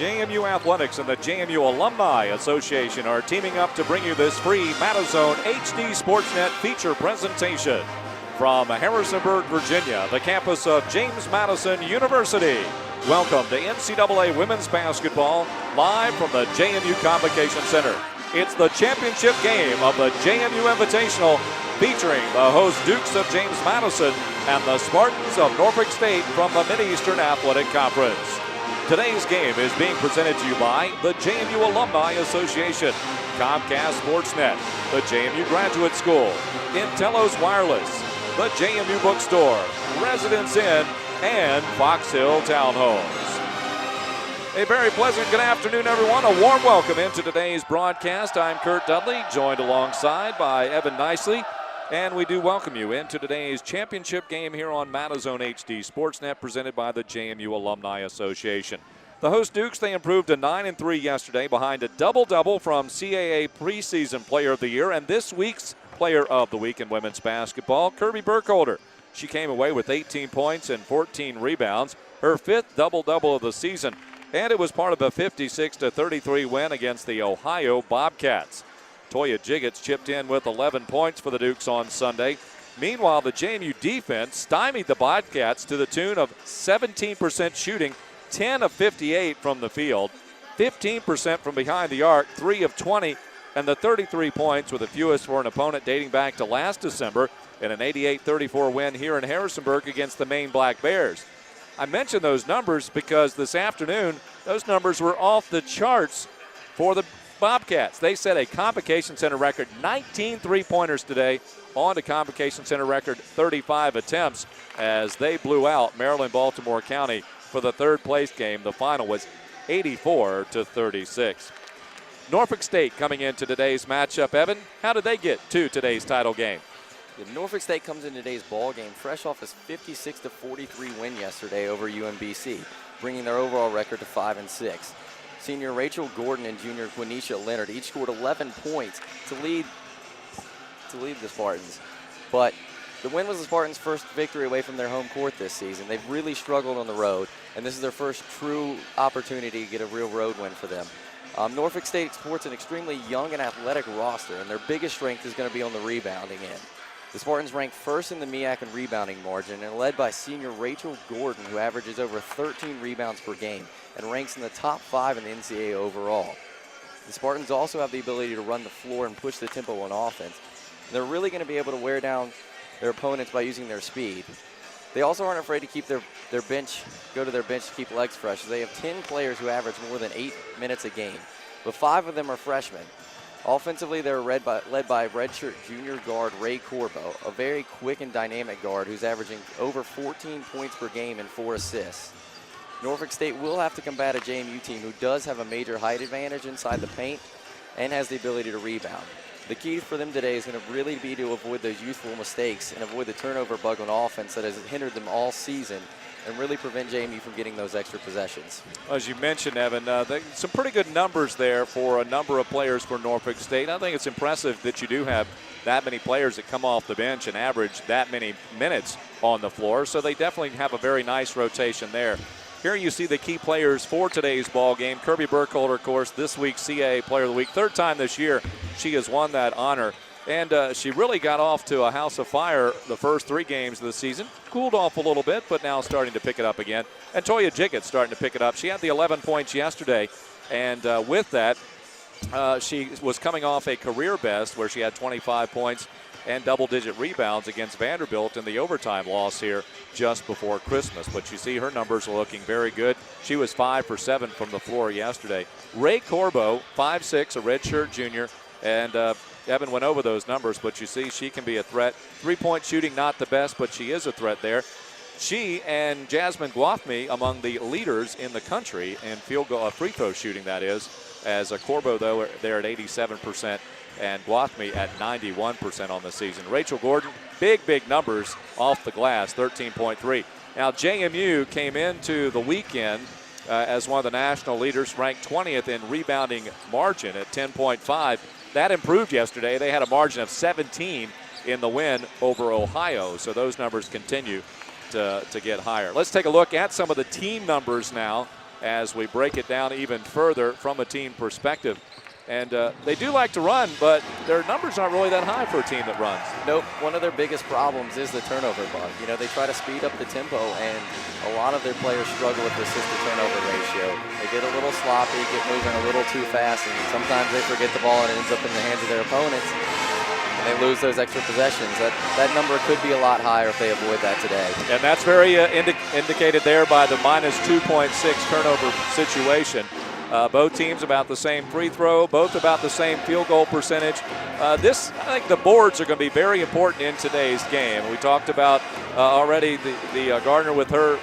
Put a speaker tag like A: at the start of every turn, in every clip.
A: JMU Athletics and the JMU Alumni Association are teaming up to bring you this free Matazone HD Sportsnet feature presentation from Harrisonburg, Virginia, the campus of James Madison University. Welcome to NCAA Women's Basketball, live from the JMU Convocation Center. It's the championship game of the JMU Invitational, featuring the host Dukes of James Madison and the Spartans of Norfolk State from the Mid-Eastern Athletic Conference. Today's game is being presented to you by the JMU Alumni Association, Comcast Sportsnet, the JMU Graduate School, Intellos Wireless, the JMU Bookstore, Residence Inn, and Fox Hill Townhomes. A very pleasant good afternoon, everyone. A warm welcome into today's broadcast. I'm Kurt Dudley, joined alongside by Evan Nicely. And we do welcome you into today's championship game here on Matazone HD Sportsnet, presented by the JMU Alumni Association. The host Dukes, they improved to 9-3 yesterday behind a double-double from CAA preseason player of the year and this week's player of the week in women's basketball, Kirby Burkholder. She came away with 18 points and 14 rebounds, her fifth double-double of the season, and it was part of a 56-33 win against the Ohio Bobcats. Toya Jiggets chipped in with 11 points for the Dukes on Sunday. Meanwhile, the JMU defense stymied the Bobcats to the tune of 17% shooting, 10 of 58 from the field, 15% from behind the arc, 3 of 20, and the 33 points were the fewest for an opponent dating back to last December in an 88-34 win here in Harrisonburg against the Maine Black Bears. I mention those numbers because this afternoon, those numbers were off the charts for the Bobcats. They set a Convocation Center record 19 three-pointers today, on to Convocation Center record 35 attempts as they blew out Maryland-Baltimore County for the third place game. The final was 84-36. Norfolk State coming into today's matchup. Evan, how did they get to today's title game?
B: Norfolk State comes in today's ball game fresh off his 56-43 win yesterday over UMBC, bringing their overall record to 5-6. Senior Rachel Gordon and junior Quenisha Leonard each scored 11 points to lead the Spartans. But the win was the Spartans' first victory away from their home court this season. They've really struggled on the road, and this is their first true opportunity to get a real road win for them. Norfolk State sports an extremely young and athletic roster, and their biggest strength is going to be on the rebounding end. The Spartans rank first in the MEAC in rebounding margin and led by senior Rachel Gordon, who averages over 13 rebounds per game and ranks in the top 5 in the NCAA overall. The Spartans also have the ability to run the floor and push the tempo on offense. They're really going to be able to wear down their opponents by using their speed. They also aren't afraid to keep their bench, go to their bench to keep legs fresh. They have 10 players who average more than 8 minutes a game, but 5 of them are freshmen. Offensively, they're led by redshirt junior guard Ray Corbo, a very quick and dynamic guard who's averaging over 14 points per game and 4 assists. Norfolk State will have to combat a JMU team who does have a major height advantage inside the paint and has the ability to rebound. The key for them today is going to really be to avoid those youthful mistakes and avoid the turnover bug on offense that has hindered them all season and really prevent JMU from getting those extra possessions.
A: As you mentioned, Evan, some pretty good numbers there for a number of players for Norfolk State. I think it's impressive that you do have that many players that come off the bench and average that many minutes on the floor, so they definitely have a very nice rotation there. Here you see the key players for today's ball game. Kirby Burkholder, of course, this week's CAA Player of the Week. Third time this year she has won that honor. And she really got off to a house of fire the first 3 games of the season. Cooled off a little bit, but now starting to pick it up again. And Toya Jiggets starting to pick it up. She had the 11 points yesterday. And with that, she was coming off a career best where she had 25 points and double-digit rebounds against Vanderbilt in the overtime loss here just before Christmas. But you see her numbers are looking very good. She was 5 for 7 from the floor yesterday. Ray Corbo, 5'6", a redshirt junior, and Evan went over those numbers, but you see she can be a threat. Three-point shooting, not the best, but she is a threat there. She and Jasmine Guathme among the leaders in the country in free throw shooting, that is, as a Corbo, though, they're at 87%, and Guathme at 91% on the season. Rachel Gordon, big numbers off the glass, 13.3. Now, JMU came into the weekend as one of the national leaders, ranked 20th in rebounding margin at 10.5. That improved yesterday. They had a margin of 17 in the win over Ohio, so those numbers continue to get higher. Let's take a look at some of the team numbers now as we break it down even further from a team perspective. And they do like to run, but their numbers aren't really that high for a team that runs.
B: Nope. One of their biggest problems is the turnover bug. You know, they try to speed up the tempo, and a lot of their players struggle with the assist-to-turnover ratio. They get a little sloppy, get moving a little too fast, and sometimes they forget the ball and it ends up in the hands of their opponents, and they lose those extra possessions. That number could be a lot higher if they avoid that today.
A: And that's very indicated there by the minus 2.6 turnover situation. Both teams about the same free throw, both about the same field goal percentage. I think the boards are going to be very important in today's game. We talked about already the Gardner with her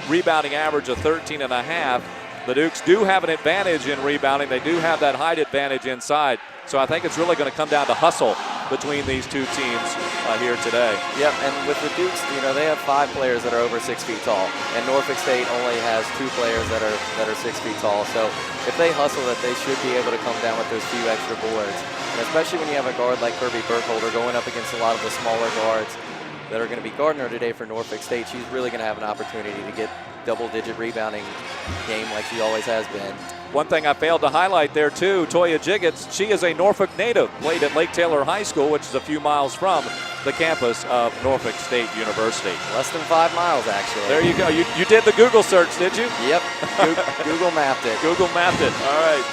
A: rebounding average of 13.5. The Dukes do have an advantage in rebounding. They do have that height advantage inside. So I think it's really going to come down to hustle between these two teams here today.
B: Yep, and with the Dukes, you know, they have 5 players that are over 6 feet tall, and Norfolk State only has 2 players that are 6 feet tall. So if they hustle it, they should be able to come down with those few extra boards. And especially when you have a guard like Kirby Burkholder going up against a lot of the smaller guards that are going to be Gardner today for Norfolk State, she's really going to have an opportunity to get double-digit rebounding game like she always has been.
A: One thing I failed to highlight there too, Toya Jiggets, she is a Norfolk native, played at Lake Taylor High School, which is a few miles from the campus of Norfolk State University.
B: Less than 5 miles, actually.
A: There you go. You did the Google search, did you?
B: Yep, Google mapped it.
A: Google mapped it, all right.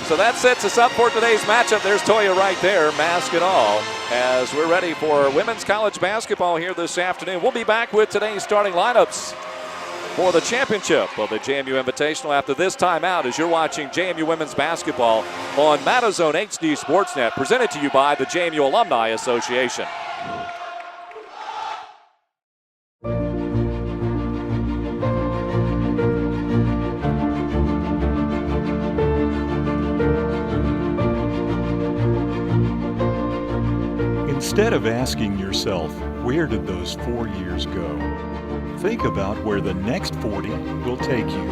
A: So that sets us up for today's matchup. There's Toya right there, mask and all, as we're ready for women's college basketball here this afternoon. We'll be back with today's starting lineups for the championship of the JMU Invitational after this timeout as you're watching JMU Women's Basketball on Matazone HD Sportsnet, presented to you by the JMU Alumni Association.
C: Instead of asking yourself, where did those 4 years go? Think about where the next 40 will take you.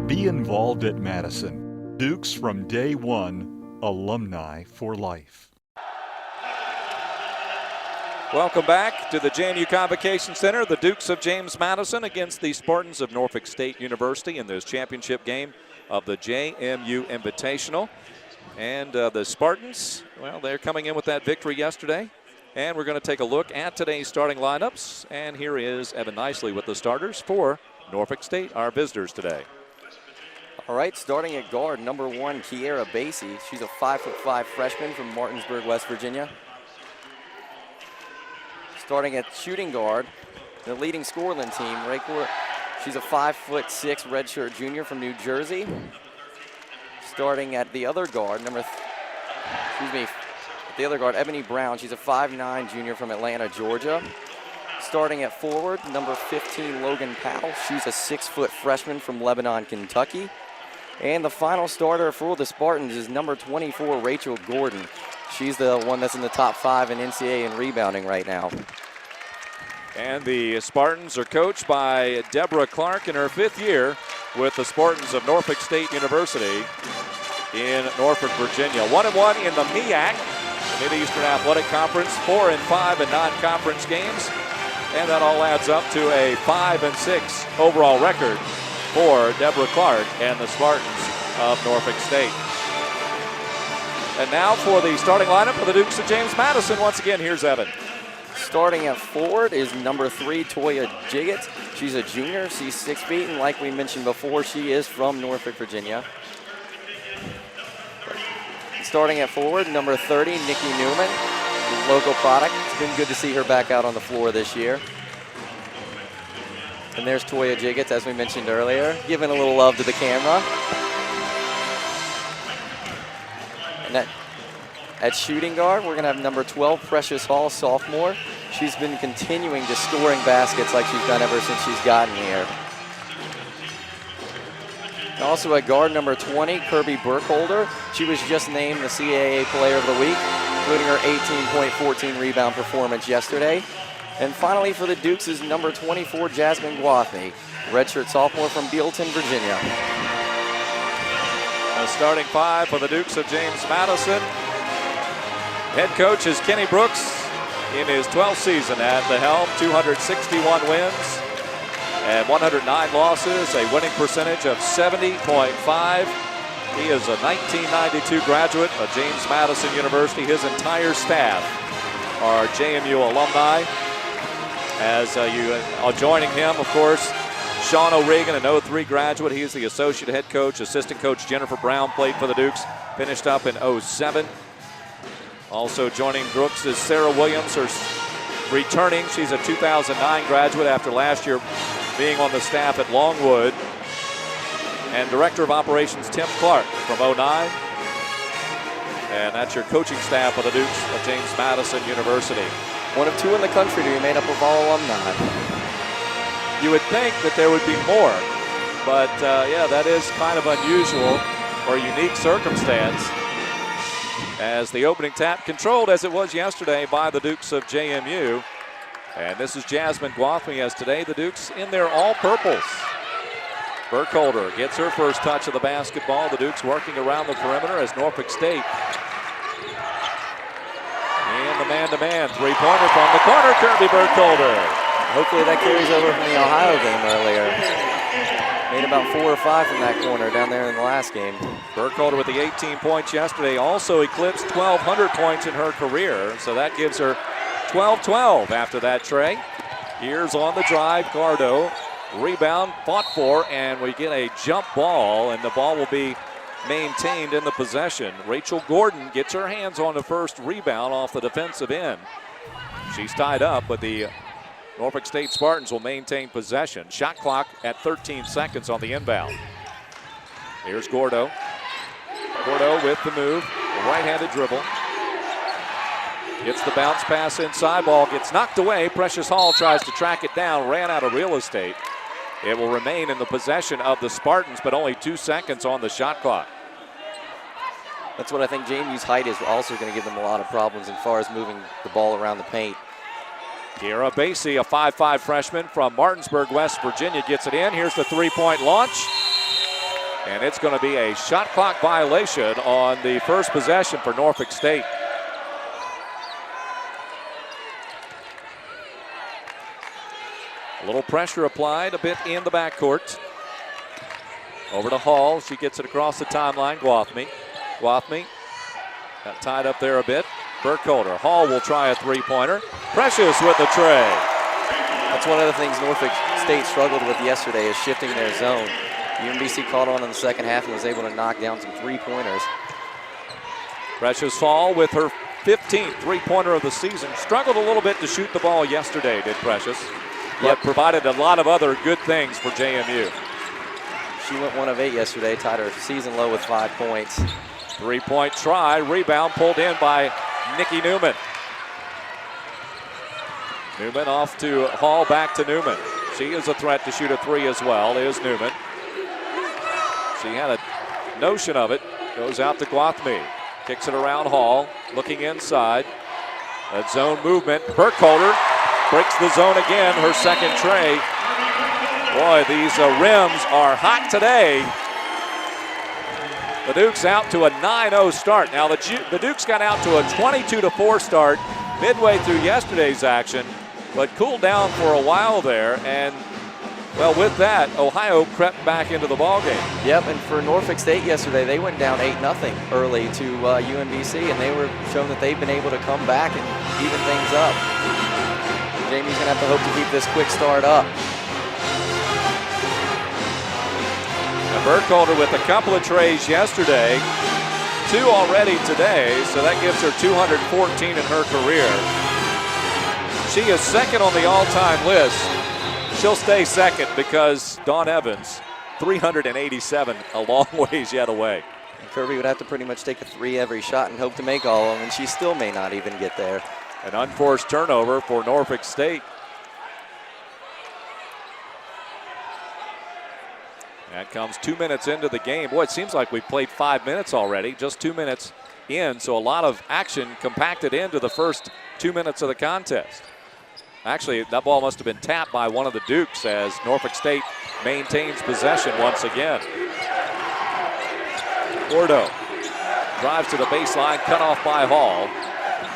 C: Be involved at Madison. Dukes from day one, alumni for life.
A: Welcome back to the JMU Convocation Center. The Dukes of James Madison against the Spartans of Norfolk State University in this championship game of the JMU Invitational. And the Spartans, well, they're coming in with that victory yesterday. And we're going to take a look at today's starting lineups. And here is Evan Nicely with the starters for Norfolk State, our visitors today.
B: All right, starting at guard, number 1, Kiera Basie. She's a 5'5" freshman from Martinsburg, West Virginia. Starting at shooting guard, the leading scorer on the team, Raycor. She's a 5'6" redshirt junior from New Jersey. Starting at the other guard, Ebony Brown. She's a 5'9" junior from Atlanta, Georgia. Starting at forward, number 15, Logan Powell. She's a 6-foot freshman from Lebanon, Kentucky. And the final starter for the Spartans is number 24, Rachel Gordon. She's the one that's in the top 5 in NCAA in rebounding right now.
A: And the Spartans are coached by Deborah Clark in her 5th year with the Spartans of Norfolk State University in Norfolk, Virginia. 1-1 in the MEAC, the Mid-Eastern Athletic Conference, 4-5 in non-conference games. And that all adds up to a 5-6 overall record for Deborah Clark and the Spartans of Norfolk State. And now for the starting lineup for the Dukes of James Madison. Once again, here's Evan.
B: Starting at forward is number 3, Toya Jiggets. She's a junior. She's 6 feet, and like we mentioned before, she is from Norfolk, Virginia. Starting at forward, number 30, Nikki Newman, local product. It's been good to see her back out on the floor this year. And there's Toya Jiggets, as we mentioned earlier, giving a little love to the camera. And at shooting guard, we're going to have number 12, Precious Hall, sophomore. She's been continuing to scoring baskets like she's done ever since she's gotten here. And also at guard, number 20, Kirby Burkholder. She was just named the CAA Player of the Week, including her 18.14 rebound performance yesterday. And finally for the Dukes is number 24, Jasmine Guathney, redshirt sophomore from Bealeton, Virginia.
A: A starting 5 for the Dukes of James Madison. Head coach is Kenny Brooks. in his 12th season at the helm, 261 wins and 109 losses, a winning percentage of 70.5. He is a 1992 graduate of James Madison University. His entire staff are JMU alumni. As you are joining him, of course, Sean O'Regan, an 03 graduate. He is the associate head coach. Assistant coach Jennifer Brown played for the Dukes, finished up in 07. Also joining Brooks is Sarah Williams, her returning. She's a 2009 graduate after last year being on the staff at Longwood. And Director of Operations Tim Clark from 09. And that's your coaching staff of the Dukes of James Madison University.
B: One of two in the country to be made up of all alumni.
A: You would think that there would be more, but yeah, that is kind of unusual or unique circumstance, as the opening tap controlled as it was yesterday by the Dukes of JMU. And this is Jasmine Gwathmey, as today the Dukes in their all-purples. Burkholder gets her first touch of the basketball. The Dukes working around the perimeter as Norfolk State. And the man-to-man three-pointer from the corner, Kirby Burkholder.
B: Hopefully that carries over from the Ohio game earlier. Made about 4 or 5 from that corner down there in the last game.
A: Burkholder with the 18 points yesterday also eclipsed 1,200 points in her career. So that gives her 12-12 after that tray. Here's on the drive, Gardo. Rebound fought for, and we get a jump ball, and the ball will be maintained in the possession. Rachel Gordon gets her hands on the first rebound off the defensive end. She's tied up, but the Norfolk State Spartans will maintain possession. Shot clock at 13 seconds on the inbound. Here's Gordo. Gordo with the move, a right-handed dribble. Gets the bounce pass inside, ball gets knocked away. Precious Hall tries to track it down, ran out of real estate. It will remain in the possession of the Spartans, but only 2 seconds on the shot clock.
B: That's what I think JMU's height is also going to give them a lot of problems as far as moving the ball around the paint.
A: Kiera Basie, a 5'5 freshman from Martinsburg, West Virginia, gets it in. Here's the three-point launch. And it's going to be a shot clock violation on the first possession for Norfolk State. A little pressure applied a bit in the backcourt. Over to Hall. She gets it across the timeline. Gwathmey got tied up there a bit. Burkholder. Hall will try a three-pointer. Precious with the tray.
B: That's one of the things Norfolk State struggled with yesterday, is shifting their zone. UMBC caught on in the second half and was able to knock down some three-pointers.
A: Precious Hall with her 15th three-pointer of the season. Struggled a little bit to shoot the ball yesterday, did Precious, but provided a lot of other good things for JMU.
B: She went 1 of 8 yesterday, tied her season low with 5 points.
A: Three-point try, rebound pulled in by Nikki Newman. Newman off to Hall, back to Newman. She is a threat to shoot a three as well, is Newman. She had a notion of it, goes out to Gwathmey. Kicks it around Hall, looking inside. That zone movement, Burkholder breaks the zone again, her second tray. Boy, these rims are hot today. The Dukes out to a 9-0 start. Now the Dukes got out to a 22-4 start midway through yesterday's action, but cooled down for a while there. And well, with that, Ohio crept back into the ballgame. Yep,
B: and for Norfolk State yesterday, they went down 8-0 early to UMBC, and they were shown that they've been able to come back and even things up. Jamie's gonna have to hope to keep this quick start up.
A: Now Burkholder with a couple of trays yesterday, 2 already today, so that gives her 214 in her career. She is second on the all-time list. She'll stay second because Dawn Evans, 387, a long ways yet away.
B: And Kirby would have to pretty much take a 3 every shot and hope to make all of them, and she still may not even get there.
A: An unforced turnover for Norfolk State. That comes 2 minutes into the game. Boy, it seems like we've played 5 minutes already, just 2 minutes in, so a lot of action compacted into the first 2 minutes of the contest. Actually, that ball must have been tapped by one of the Dukes as Norfolk State maintains possession once again. Gordo drives to the baseline, cut off by Hall.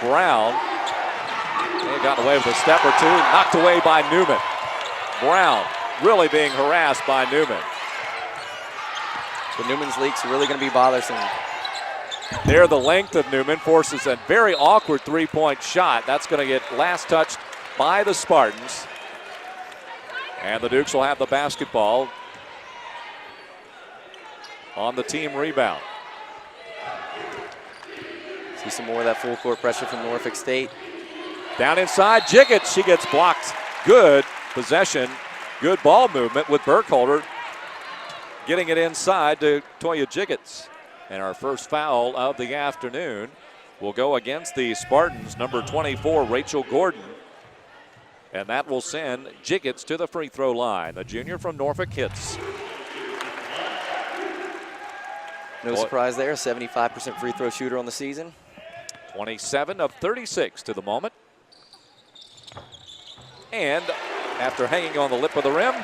A: Brown, gotten away with a step or two. Knocked away by Newman. Brown really being harassed by Newman.
B: The Newman's leaks are really going to be bothersome.
A: There, the length of Newman forces a very awkward three-point shot. That's going to get last touched by the Spartans. And the Dukes will have the basketball on the team rebound.
B: See some more of that full court pressure from Norfolk State.
A: Down inside, Jiggets. She gets blocked. Good possession. Good ball movement with Burkholder getting it inside to Toya Jiggets. And our first foul of the afternoon will go against the Spartans, number 24, Rachel Gordon. And that will send Jiggets to the free throw line. The junior from Norfolk hits.
B: No surprise there, 75% free throw shooter on the season.
A: 27 of 36 to the moment. And after hanging on the lip of the rim,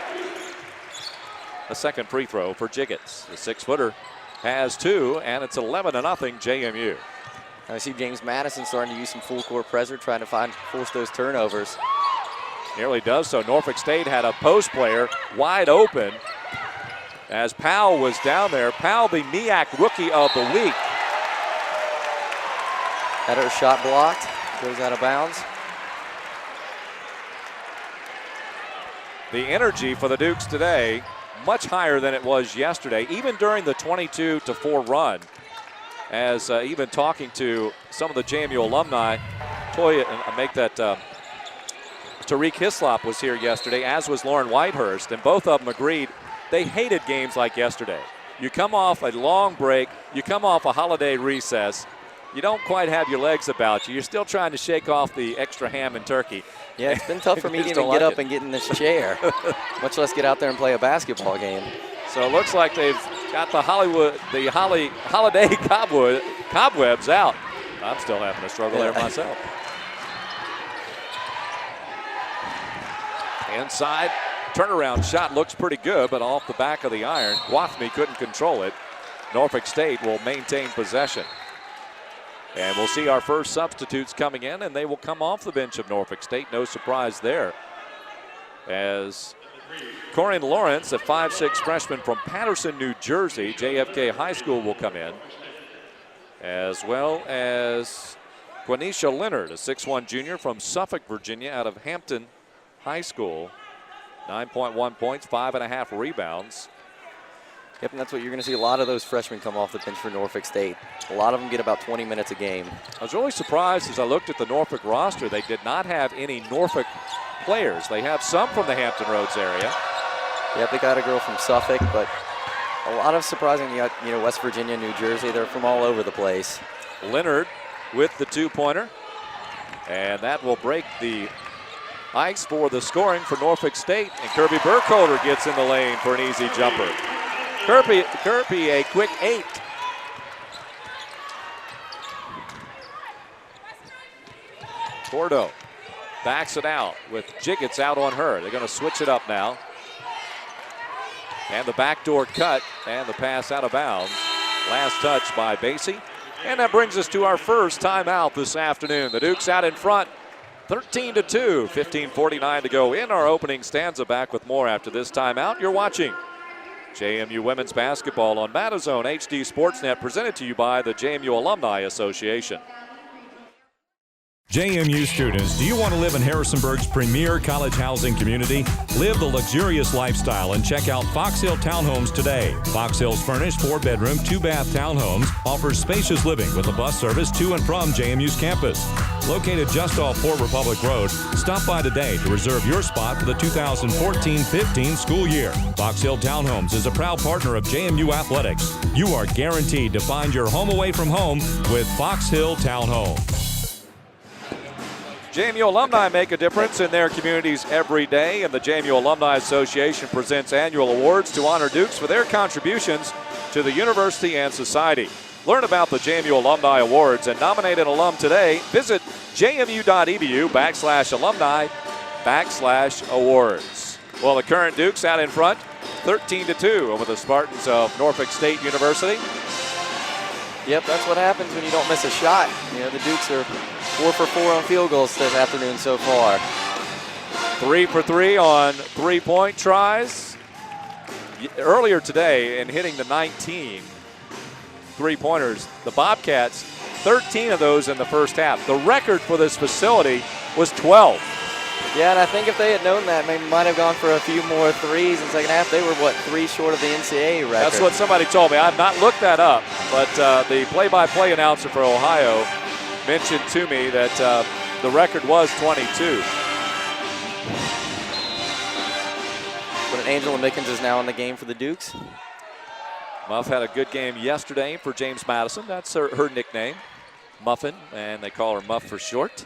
A: a second free throw for Jiggets. The 6-footer has two, and it's 11-0 JMU.
B: I see James Madison starting to use some full court pressure, trying to force those turnovers.
A: Nearly does so. Norfolk State had a post player wide open as Powell was down there. Powell, the MEAC Rookie of the Week.
B: Had her shot blocked, goes out of bounds.
A: The energy for the Dukes today, much higher than it was yesterday, even during the 22-4 run. As even talking to some of the JMU alumni, Tariq Hislop was here yesterday, as was Lauren Whitehurst, and both of them agreed they hated games like yesterday. You come off a long break, you come off a holiday recess, you don't quite have your legs about you. You're still trying to shake off the extra ham and turkey.
B: Yeah, it's been tough for me to even get up and get in this chair, much less get out there and play a basketball game.
A: So it looks like they've got the holiday cobwebs out. I'm still having a struggle there myself. Inside, turnaround shot looks pretty good, but off the back of the iron. Guathmy couldn't control it. Norfolk State will maintain possession. And we'll see our first substitutes coming in, and they will come off the bench of Norfolk State. No surprise there. As Corinne Lawrence, a 5'6" freshman from Patterson, New Jersey, JFK High School, will come in. As well as Quenisha Leonard, a 6'1" junior from Suffolk, Virginia, out of Hampton High School. 9.1 points, 5.5 rebounds.
B: Yep, and that's what you're going to see a lot of those freshmen come off the bench for Norfolk State. A lot of them get about 20 minutes a game.
A: I was really surprised as I looked at the Norfolk roster. They did not have any Norfolk players. They have some from the Hampton Roads area.
B: Yep, they got a girl from Suffolk, but a lot of surprising, West Virginia, New Jersey, they're from all over the place.
A: Leonard with the two-pointer, and that will break the ice for the scoring for Norfolk State, and Kirby Burkholder gets in the lane for an easy jumper. Kirby, a quick 8. Gordo backs it out with Jiggets out on her. They're going to switch it up now. And the backdoor cut and the pass out of bounds. Last touch by Basie. And that brings us to our first timeout this afternoon. The Dukes out in front, 13-2, 15:49 to go in our opening stanza. Back with more after this timeout. You're watching JMU Women's Basketball on Matazone HD Sportsnet, presented to you by the JMU Alumni Association.
D: JMU students, do you want to live in Harrisonburg's premier college housing community? Live the luxurious lifestyle and check out Fox Hill Townhomes today. Fox Hill's furnished 4-bedroom, 2-bath townhomes offers spacious living with a bus service to and from JMU's campus. Located just off Port Republic Road, stop by today to reserve your spot for the 2014-15 school year. Fox Hill Townhomes is a proud partner of JMU Athletics. You are guaranteed to find your home away from home with Fox Hill Townhomes.
A: JMU alumni make a difference in their communities every day, and the JMU Alumni Association presents annual awards to honor Dukes for their contributions to the university and society. Learn about the JMU Alumni Awards and nominate an alum today. Visit jmu.edu/alumni/awards. Well, the current Dukes out in front, 13-2 over the Spartans of Norfolk State University.
B: Yep, that's what happens when you don't miss a shot. The Dukes are 4 for 4 on field goals this afternoon so far.
A: 3 for 3 on three-point tries. Earlier today, in hitting the 19 three-pointers, the Bobcats, 13 of those in the first half. The record for this facility was 12.
B: Yeah, and I think if they had known that, maybe might have gone for a few more threes in the second half. They were, what, 3 short of the NCAA record?
A: That's what somebody told me. I've not looked that up, but the play-by-play announcer for Ohio mentioned to me that the record was 22.
B: But Angela Mickens is now in the game for the Dukes.
A: Muff had a good game yesterday for James Madison. That's her nickname, Muffin, and they call her Muff for short.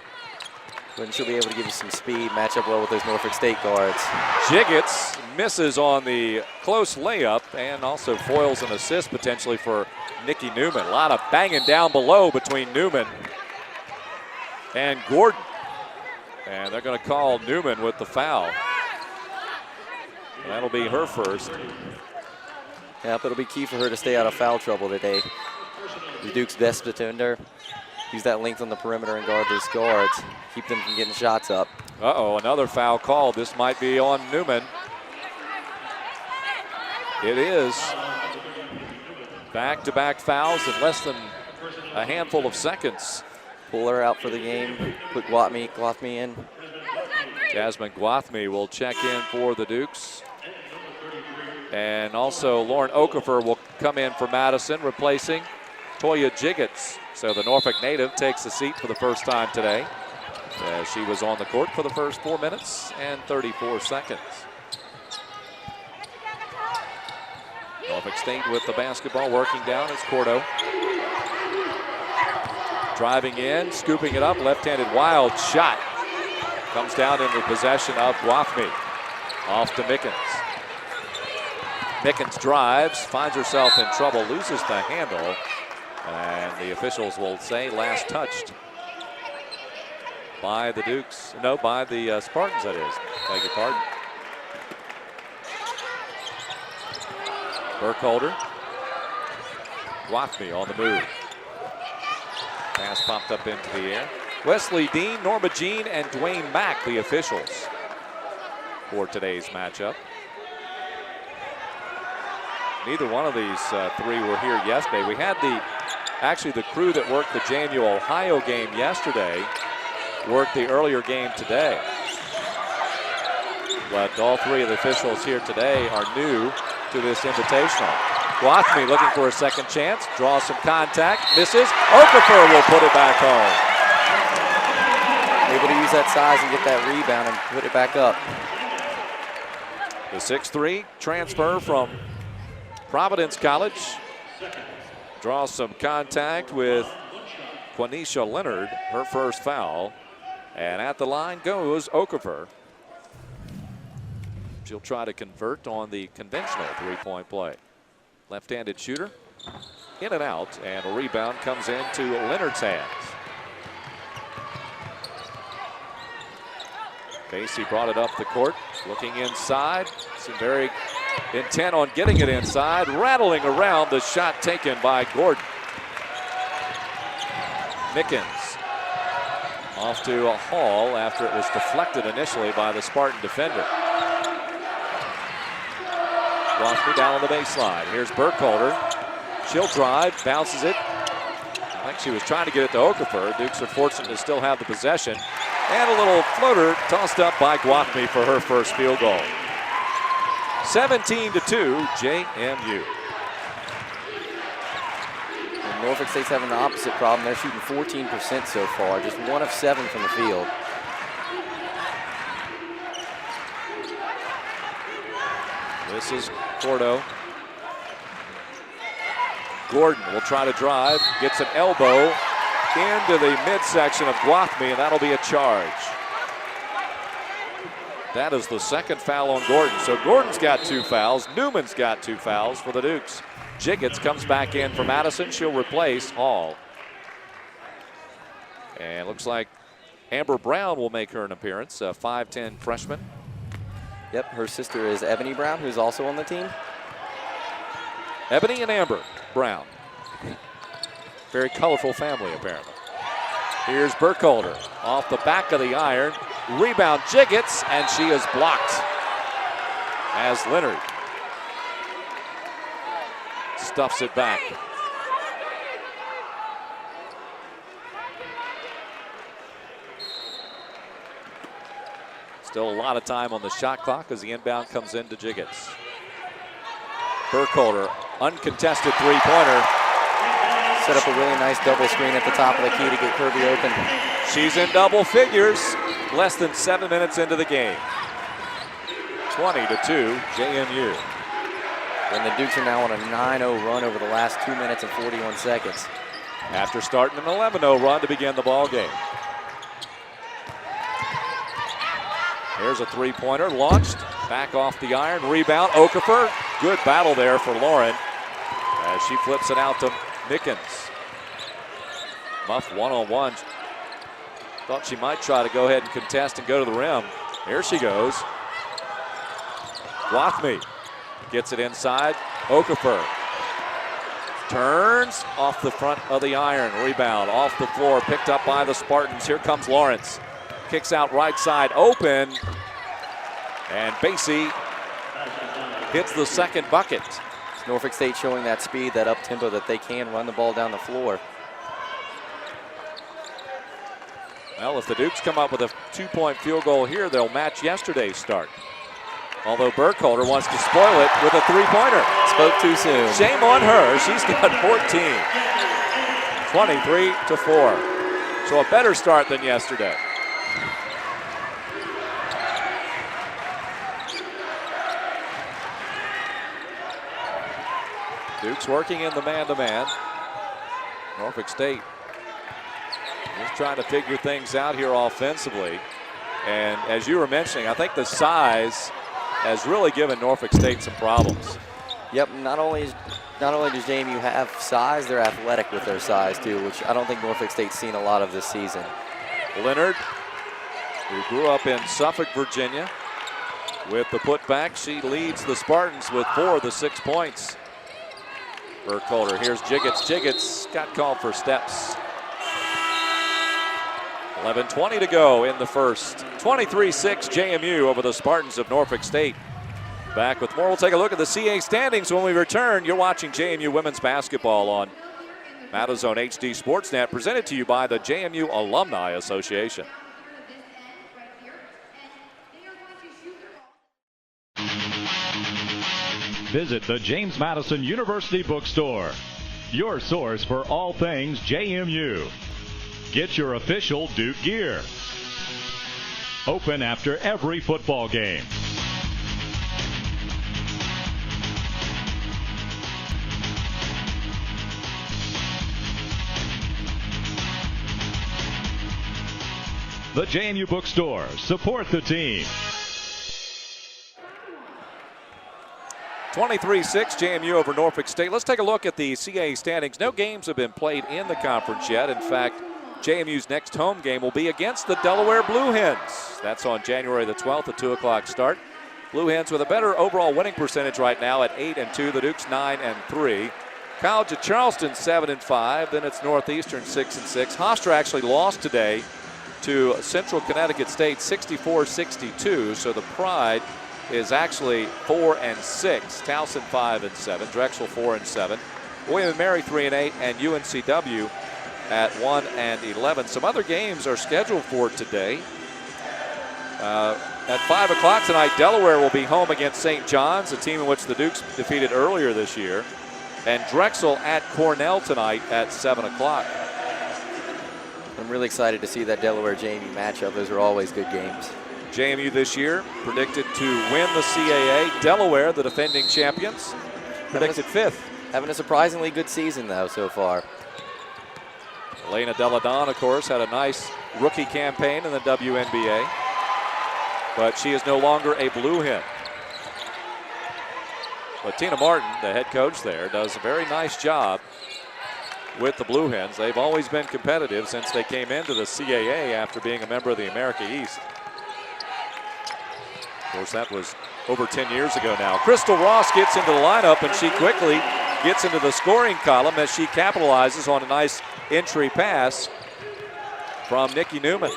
B: But she'll be able to give you some speed, match up well with those Norfolk State guards.
A: Jiggets misses on the close layup and also foils an assist potentially for Nikki Newman. A lot of banging down below between Newman and Gordon. And they're going to call Newman with the foul. That'll be her first.
B: Yeah, but it'll be key for her to stay out of foul trouble today. The Duke's best defender. Use that length on the perimeter and guard those guards. Keep them from getting shots up.
A: Uh-oh, another foul call. This might be on Newman. It is. Back-to-back fouls in less than a handful of seconds.
B: Pull her out for the game. Put Gwathmey in.
A: Jasmine Gwathmey will check in for the Dukes. And also Lauren Okafor will come in for Madison, replacing Toya Jiggets. So the Norfolk native takes a seat for the first time today. She was on the court for the first 4 minutes and 34 seconds. Norfolk State with the basketball working down. It's Cordo. Driving in, scooping it up, left-handed wild shot. Comes down in the possession of Gwathmey. Off to Mickens. Mickens drives, finds herself in trouble, loses the handle. And the officials will say last touched by the Dukes. No, by the Spartans, that is. Beg your pardon. Burkholder. Gwathmey on the move. Pass popped up into the air. Wesley Dean, Norma Jean, and Dwayne Mack, the officials for today's matchup. Neither one of these three were here yesterday. We had actually the crew that worked the JMU Ohio game yesterday worked the earlier game today. But all three of the officials here today are new to this invitational. Gwathmey looking for a second chance, draws some contact, misses. Okafor will put it back home.
B: Able to use that size and get that rebound and put it back up.
A: The 6'3" transfer from Providence College draws some contact with Quanisha Leonard, her first foul. And at the line goes Okafor. She'll try to convert on the conventional three-point play. Left-handed shooter, in and out, and a rebound comes into Leonard's hands. Basie brought it up the court, looking inside. Seemed very intent on getting it inside, rattling around the shot taken by Gordon. Mickens off to a Hall after it was deflected initially by the Spartan defender. Gwathmey down on the baseline. Here's Burkholder. She'll drive, bounces it. I think she was trying to get it to Okafor. Dukes are fortunate to still have the possession. And a little floater tossed up by Gwathmey for her first field goal. 17-2, JMU.
B: And Norfolk State's having the opposite problem. They're shooting 14% so far, just 1 of 7 from the field.
A: This is Cordo. Gordon will try to drive, gets an elbow into the midsection of Gwathmey, and that'll be a charge. That is the second foul on Gordon. So Gordon's got 2 fouls. Newman's got 2 fouls for the Dukes. Jiggets comes back in for Madison. She'll replace Hall. And looks like Amber Brown will make her an appearance, a 5'10" freshman.
B: Yep, her sister is Ebony Brown, who's also on the team.
A: Ebony and Amber Brown. Very colorful family, apparently. Here's Burkholder off the back of the iron. Rebound Jiggets, and she is blocked as Leonard stuffs it back. Still a lot of time on the shot clock as the inbound comes into Jiggets. Burkholder, uncontested three-pointer.
B: Set up a really nice double screen at the top of the key to get Kirby open. She's
A: in double figures, less than 7 minutes into the game. 20-2, JMU.
B: And the Dukes are now on a 9-0 run over the last 2 minutes and 41 seconds.
A: After starting an 11-0 run to begin the ball game. Here's a three-pointer launched, back off the iron, rebound, Okafor. Good battle there for Lauren as she flips it out to Mickens. Muff one-on-one. Thought she might try to go ahead and contest and go to the rim. Here she goes. Wathme gets it inside. Okafor turns off the front of the iron. Rebound off the floor, picked up by the Spartans. Here comes Lawrence. Kicks out right side, open. And Basie hits the second bucket.
B: It's Norfolk State showing that speed, that up-tempo, that they can run the ball down the floor.
A: Well, if the Dukes come up with a two-point field goal here, they'll match yesterday's start. Although Burkholder wants to spoil it with a three-pointer.
B: Spoke too soon.
A: Shame on her. She's got 14. 23-4. So a better start than yesterday. Dukes working in the man-to-man. Norfolk State just trying to figure things out here offensively. And as you were mentioning, I think the size has really given Norfolk State some problems.
B: Yep, not only does JMU have size, they're athletic with their size too, which I don't think Norfolk State's seen a lot of this season.
A: Leonard, who grew up in Suffolk, Virginia, with the putback, she leads the Spartans with 4 of the 6 points. Burkholder, here's Jiggets. Jiggets got called for steps. 11:20 to go in the first. 23-6 JMU over the Spartans of Norfolk State. Back with more. We'll take a look at the CA standings when we return. You're watching JMU women's basketball on Madison HD Sportsnet, presented to you by the JMU Alumni Association.
C: Visit the James Madison University Bookstore, your source for all things JMU. Get your official Duke gear. Open after every football game. The JMU Bookstore. Support the team.
A: 23-6 JMU over Norfolk State. Let's take a look at the CAA standings. No games have been played in the conference yet. In fact, JMU's next home game will be against the Delaware Blue Hens. That's on January the 12th at 2 o'clock start. Blue Hens with a better overall winning percentage right now at 8-2. The Dukes 9-3. College of Charleston 7-5. Then it's Northeastern 6-6. Hofstra actually lost today to Central Connecticut State 64-62. So the Pride is actually 4-6. Towson 5-7. Drexel 4-7. William & Mary 3-8, and UNCW at 1-11. Some other games are scheduled for today. At 5 o'clock tonight, Delaware will be home against St. John's, a team in which the Dukes defeated earlier this year. And Drexel at Cornell tonight at 7 o'clock.
B: I'm really excited to see that Delaware-JMU matchup. Those are always good games.
A: JMU this year predicted to win the CAA. Delaware, the defending champions, predicted 5th.
B: Having a surprisingly good season, though, so far.
A: Elena Deladon, of course, had a nice rookie campaign in the WNBA, but she is no longer a Blue Hen. But Tina Martin, the head coach there, does a very nice job with the Blue Hens. They've always been competitive since they came into the CAA after being a member of the America East. Of course, that was over 10 years ago now. Crystal Ross gets into the lineup, and she quickly gets into the scoring column as she capitalizes on a nice entry pass from Nikki Newman.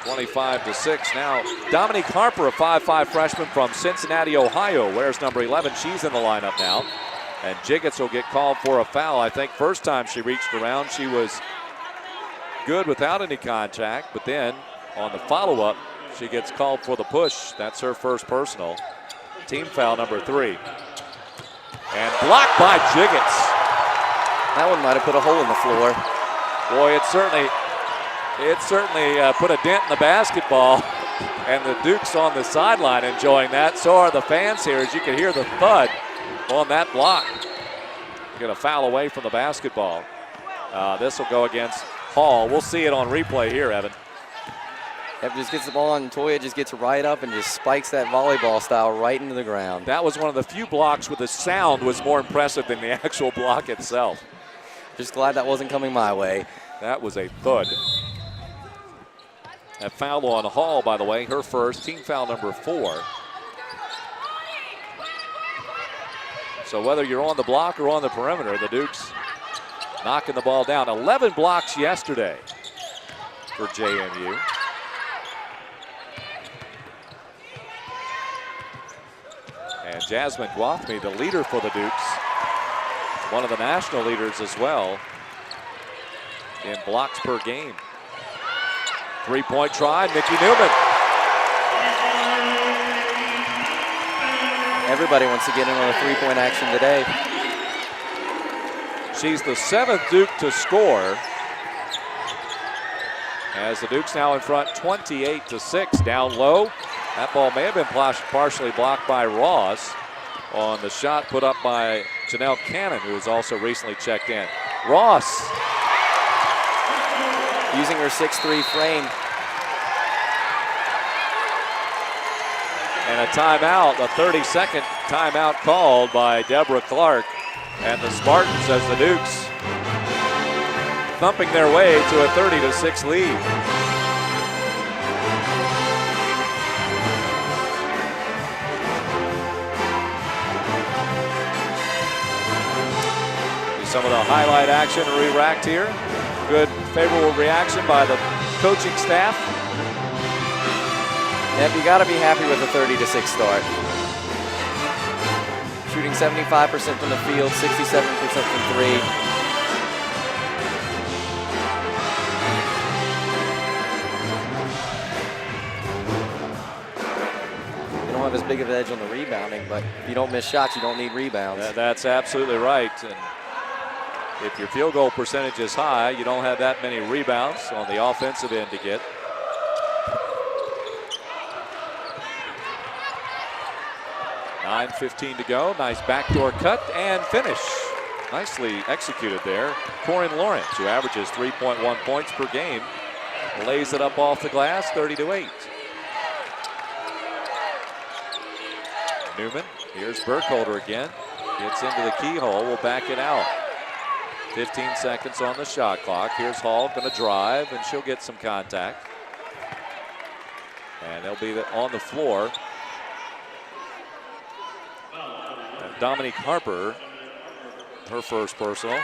A: 25-6 now. Dominique Harper, a 5'5" freshman from Cincinnati, Ohio, wears number 11. She's in the lineup now. And Jiggets will get called for a foul. I think first time she reached around, she was good without any contact, but then on the follow-up, she gets called for the push. That's her first personal. Team foul number 3. And blocked by Jiggets.
B: That one might have put a hole in the floor.
A: Boy, it certainly put a dent in the basketball. And the Dukes on the sideline enjoying that. So are the fans here, as you can hear the thud on that block. Get a foul away from the basketball. This will go against Hall. We'll see it on replay here, Evan.
B: Yep, just gets the ball on. Toya just gets right up and just spikes that volleyball style right into the ground.
A: That was one of the few blocks where the sound was more impressive than the actual block itself.
B: Just glad that wasn't coming my way.
A: That was a thud. That foul on Hall, by the way, her first, team foul number 4. So whether you're on the block or on the perimeter, the Dukes knocking the ball down. 11 blocks yesterday for JMU. And Jasmine Gwathmey, the leader for the Dukes, one of the national leaders as well in blocks per game. 3-point try, Nikki Newman.
B: Everybody wants to get in on a 3-point action today.
A: She's the 7th Duke to score. As the Dukes now in front 28-6, down low. That ball may have been partially blocked by Ross on the shot put up by Janelle Cannon, who was also recently checked in. Ross
B: using her 6'3" frame.
A: And a timeout, a 30-second timeout called by Deborah Clark. And the Spartans, as the Dukes, thumping their way to a 30-6 lead. Some of the highlight action re-racked here. Good favorable reaction by the coaching staff.
B: Yep, you got to be happy with a 30-6 start. Shooting 75% from the field, 67% from 3. You don't have as big of an edge on the rebounding, but if you don't miss shots, you don't need rebounds.
A: That's absolutely right. And if your field goal percentage is high, you don't have that many rebounds on the offensive end to get. .9:15 to go. Nice backdoor cut and finish. Nicely executed there. Corinne Lawrence, who averages 3.1 points per game, lays it up off the glass, 30-8. Newman, here's Burkholder again. Gets into the keyhole, will back it out. 15 seconds on the shot clock. Here's Hall, going to drive, and she'll get some contact. And they'll be on the floor. And Dominique Harper, her first personal.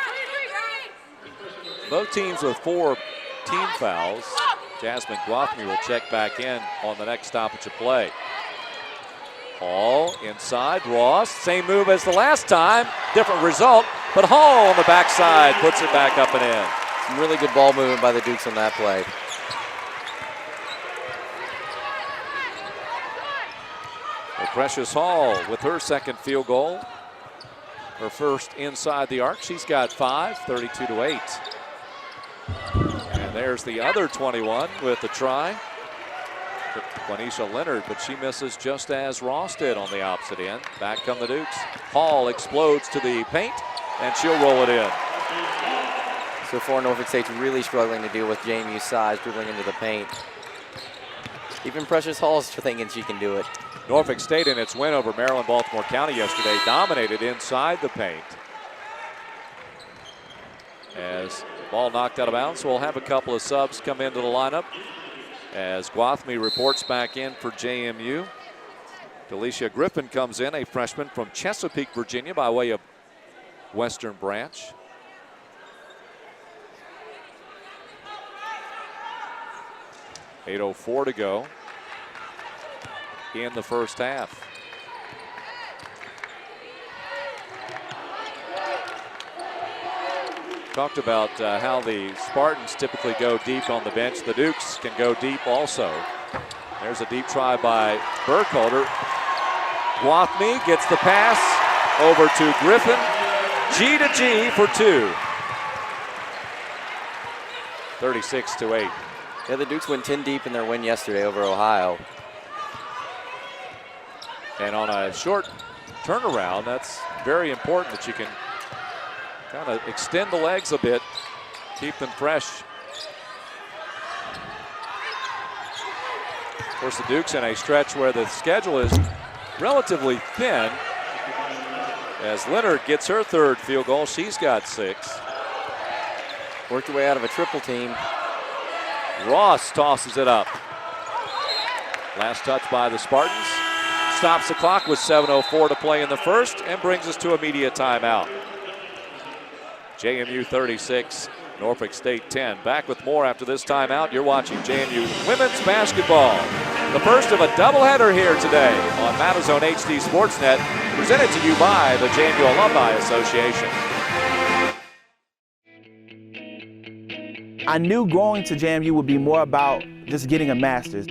A: Both teams with 4 team fouls. Jasmine Gwathmey will check back in on the next stoppage of play. Hall inside, Ross, same move as the last time, different result, but Hall on the backside puts it back up and in.
B: Some really good ball movement by the Dukes on that play.
A: Well, Precious Hall with her second field goal, her first inside the arc. She's got 5, 32-8. And there's the other 21 with the try. Quenisha Leonard, but she misses just as Ross did on the opposite end. Back come the Dukes. Hall explodes to the paint, and she'll roll it in.
B: So far, Norfolk State's really struggling to deal with JMU's size dribbling into the paint. Even Precious Hall's thinking she can do it.
A: Norfolk State, in its win over Maryland-Baltimore County yesterday, dominated inside the paint. As the ball knocked out of bounds, we'll have a couple of subs come into the lineup. As Gwathmey reports back in for JMU. Delicia Griffin comes in, a freshman from Chesapeake, Virginia, by way of Western Branch. 8:04 to go in the first half. Talked about how the Spartans typically go deep on the bench. The Dukes can go deep also. There's a deep try by Burkholder. Wathme gets the pass over to Griffin. G to G for 2. 36-8.
B: Yeah, the Dukes went 10 deep in their win yesterday over Ohio.
A: And on a short turnaround, that's very important that you can kind of extend the legs a bit, keep them fresh. Of course, the Dukes in a stretch where the schedule is relatively thin. As Leonard gets her 3rd field goal, she's got 6.
B: Worked her way out of a triple team.
A: Ross tosses it up. Last touch by the Spartans. Stops the clock with 7:04 to play in the first and brings us to a media timeout. JMU 36, Norfolk State 10. Back with more after this timeout. You're watching JMU women's basketball. The first of a doubleheader here today on Madison HD Sportsnet, presented to you by the JMU Alumni Association.
E: I knew going to JMU would be more about just getting a master's.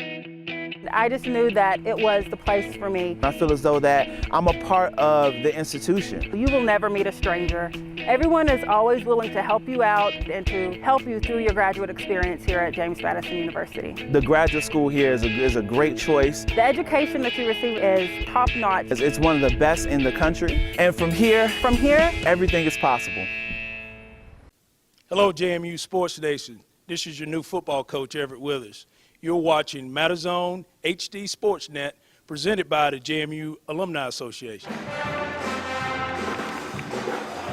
F: I just knew that it was the place for me.
E: I feel as though that I'm a part of the institution.
F: You will never meet a stranger. Everyone is always willing to help you out and to help you through your graduate experience here at James Madison University.
E: The graduate school here is a great choice.
F: The education that you receive is top-notch.
E: It's one of the best in the country. And from here, everything is possible.
G: Hello, JMU Sports Nation. This is your new football coach, Everett Withers. You're watching Madison HD Sportsnet, presented by the JMU Alumni Association.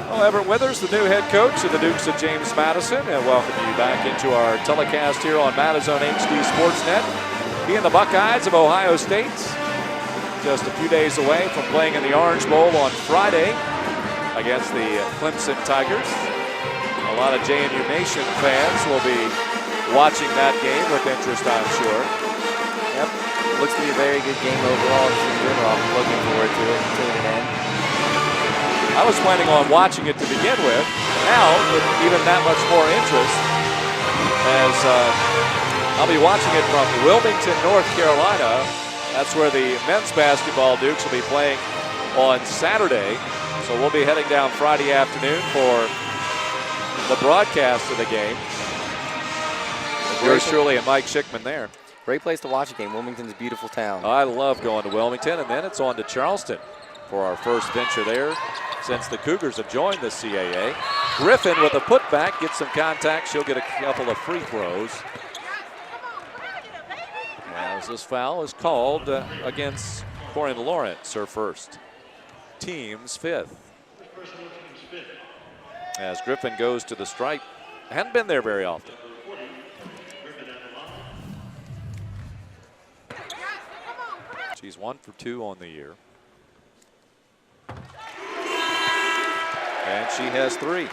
A: Well, Everett Withers, the new head coach of the Dukes of James Madison, and welcome you back into our telecast here on Madison HD Sportsnet. He and the Buckeyes of Ohio State, just a few days away from playing in the Orange Bowl on Friday against the Clemson Tigers. A lot of JMU Nation fans will be watching that game with interest, I'm sure.
B: Yep, looks to be a very good game overall. Just in general, I'm looking forward to it, tuning in.
A: I was planning on watching it to begin with. Now, with even that much more interest, as I'll be watching it from Wilmington, North Carolina. That's where the men's basketball Dukes will be playing on Saturday. So we'll be heading down Friday afternoon for the broadcast of the game. Yours truly and Mike Schickman there.
B: Great place to watch a game. Wilmington's a beautiful town.
A: I love going to Wilmington, and then it's on to Charleston for our first venture there since the Cougars have joined the CAA. Griffin with a putback, gets some contact. She'll get a couple of free throws. As this foul is called against Corinne Lawrence, her first. Team's 5th. As Griffin goes to the stripe. Hadn't been there very often. She's 1 for 2 on the year. And she has 3.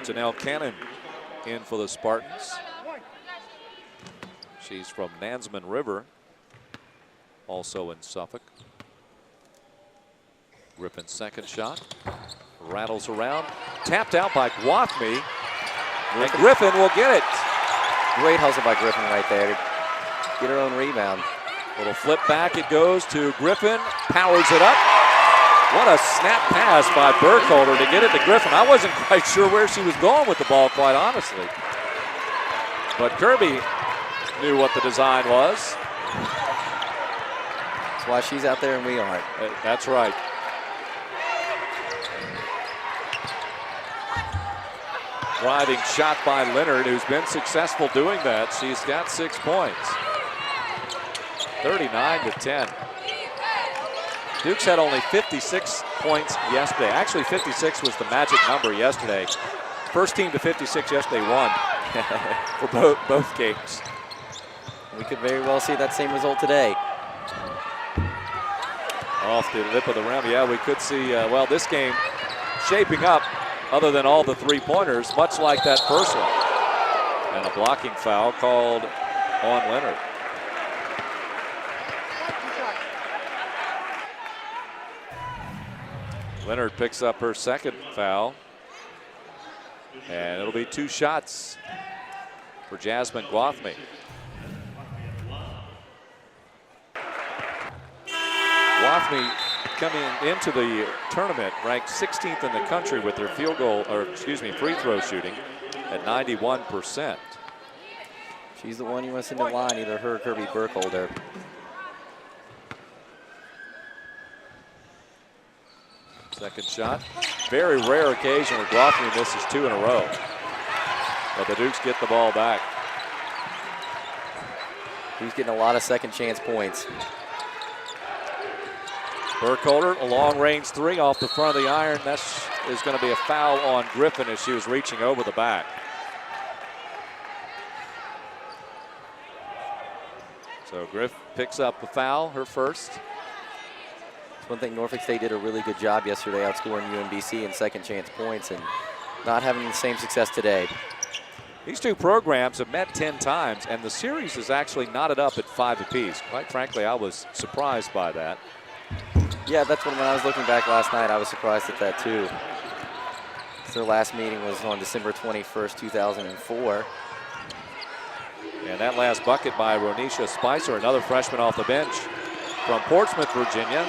A: Janelle Cannon in for the Spartans. She's from Nansman River, also in Suffolk. Griffin's second shot. Rattles around. Tapped out by Wathme. And Griffin will get it.
B: Great hustle by Griffin right there to get her own rebound.
A: Little flip back it goes to Griffin. Powers it up. What a snap pass by Burkholder to get it to Griffin. I wasn't quite sure where she was going with the ball, quite honestly. But Kirby knew what the design was.
B: That's why she's out there and we aren't.
A: That's right. Driving shot by Leonard, who's been successful doing that. She's got 6 points. 39-10. Dukes had only 56 points yesterday. Actually, 56 was the magic number yesterday. First team to 56 yesterday won for both games.
B: We could very well see that same result today.
A: Off the lip of the rim. Yeah, we could see, well, this game shaping up, other than all the three-pointers, much like that first one. And a blocking foul called on Leonard. Leonard picks up her second foul. And it'll be 2 shots for Jasmine Gwathmey. Gwathmey coming into the tournament ranked 16th in the country with their free throw shooting at 91%.
B: She's the one you want to send in line, either her or Kirby Burkholder.
A: Second shot. Very rare occasion where Gwathmey misses 2 in a row. But the Dukes get the ball back.
B: He's getting a lot of second chance points.
A: Burkholder, a long range 3 off the front of the iron. That is going to be a foul on Griffin as she was reaching over the back. So Griff picks up a foul, her first.
B: One thing Norfolk State did a really good job yesterday outscoring UMBC in second chance points and not having the same success today.
A: These 2 programs have met 10 times, and the series is actually knotted up at 5 apiece. Quite frankly, I was surprised by that.
B: Yeah, that's when I was looking back last night, I was surprised at that too. Their last meeting was on December 21st, 2004.
A: And that last bucket by Ronisha Spicer, another freshman off the bench from Portsmouth, Virginia.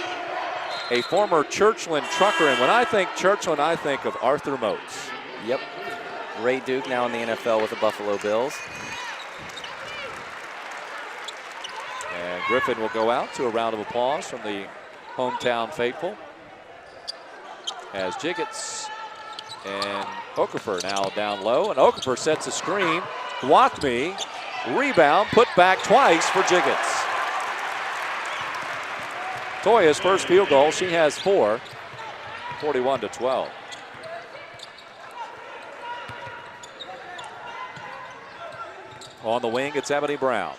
A: A former Churchland trucker, and when I think Churchland, I think of Arthur Moats.
B: Yep. Ray Duke now in the NFL with the Buffalo Bills.
A: And Griffin will go out to a round of applause from the hometown faithful. As Jiggets and Okafor now down low, and Okafor sets a screen. Gwathmey, rebound, put back twice for Jiggets. Toya's first field goal, she has 4, 41-12. On the wing, it's Ebony Brown.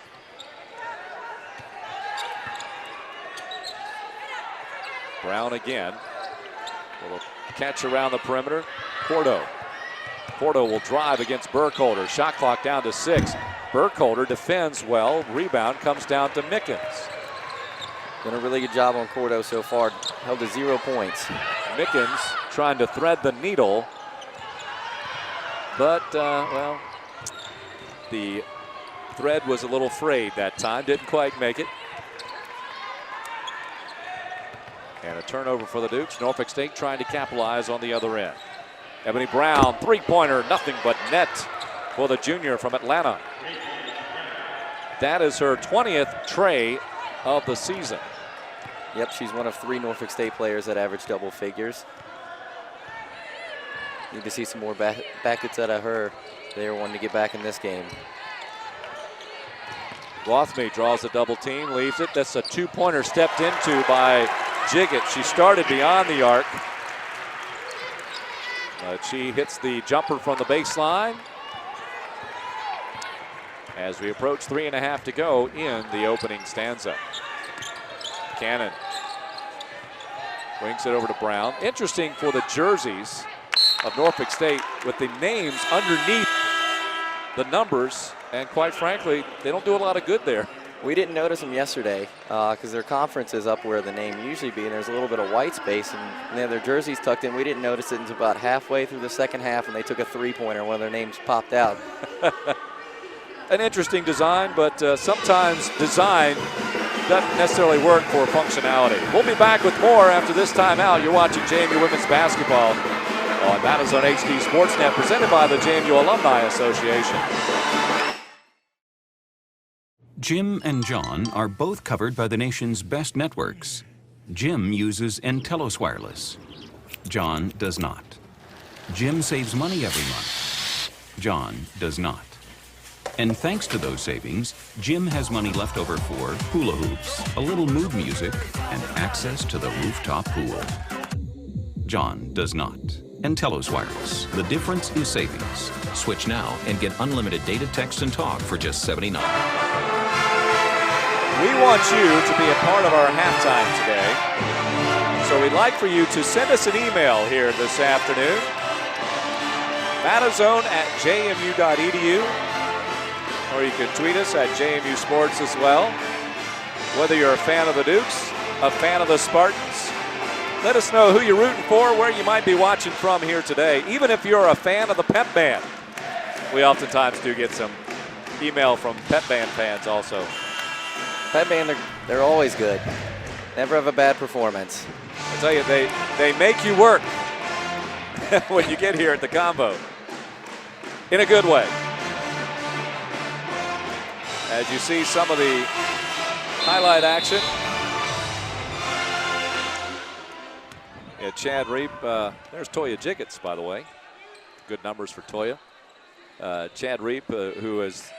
A: Brown again. Little catch around the perimeter. Porto will drive against Burkholder. Shot clock down to 6. Burkholder defends well. Rebound comes down to Mickens.
B: Done a really good job on Cordo so far. Held to 0 points.
A: Mickens trying to thread the needle. But, well, the thread was a little frayed that time. Didn't quite make it. And a turnover for the Dukes. Norfolk State trying to capitalize on the other end. Ebony Brown, 3-pointer, nothing but net for the junior from Atlanta. That is her 20th tray of the season.
B: Yep, she's one of 3 Norfolk State players that average double figures. Need to see some more baskets out of her. They are wanting to get back in this game.
A: Gwathmey draws a double team, leaves it. That's a 2-pointer stepped into by Jiggett. She started beyond the arc. But she hits the jumper from the baseline. As we approach 3.5 to go in the opening stanza. Cannon wings it over to Brown. Interesting for the jerseys of Norfolk State with the names underneath the numbers, and quite frankly, they don't do a lot of good there.
B: We didn't notice them yesterday because their conference is up where the name usually be, and there's a little bit of white space, and they have their jerseys tucked in. We didn't notice it until about halfway through the second half, and they took a 3-pointer. One of their names popped out.
A: An interesting design, but sometimes design doesn't necessarily work for functionality. We'll be back with more after this timeout. You're watching JMU Women's Basketball on Madison HD Sportsnet, presented by the JMU Alumni Association.
H: Jim and John are both covered by the nation's best networks. Jim uses Entelos Wireless. John does not. Jim saves money every month. John does not. And thanks to those savings, Jim has money left over for hula hoops, a little mood music, and access to the rooftop pool. John does not. Entelos Wireless. The difference is savings. Switch now and get unlimited data, text, and talk for just $79.
A: We want you to be a part of our halftime today. So we'd like for you to send us an email here this afternoon. Madazone@jmu.edu. or you can tweet us at JMU Sports as well. Whether you're a fan of the Dukes, a fan of the Spartans, let us know who you're rooting for, where you might be watching from here today. Even if you're a fan of the Pep Band. We oftentimes do get some email from Pep Band fans also.
B: Pep Band, they're always good. Never have a bad performance.
A: I tell you, they make you work when you get here at the combo. In a good way. As you see some of the highlight action. Yeah, Chad Reap, there's Toya Jiggets, by the way. Good numbers for Toya. Chad Reap, who is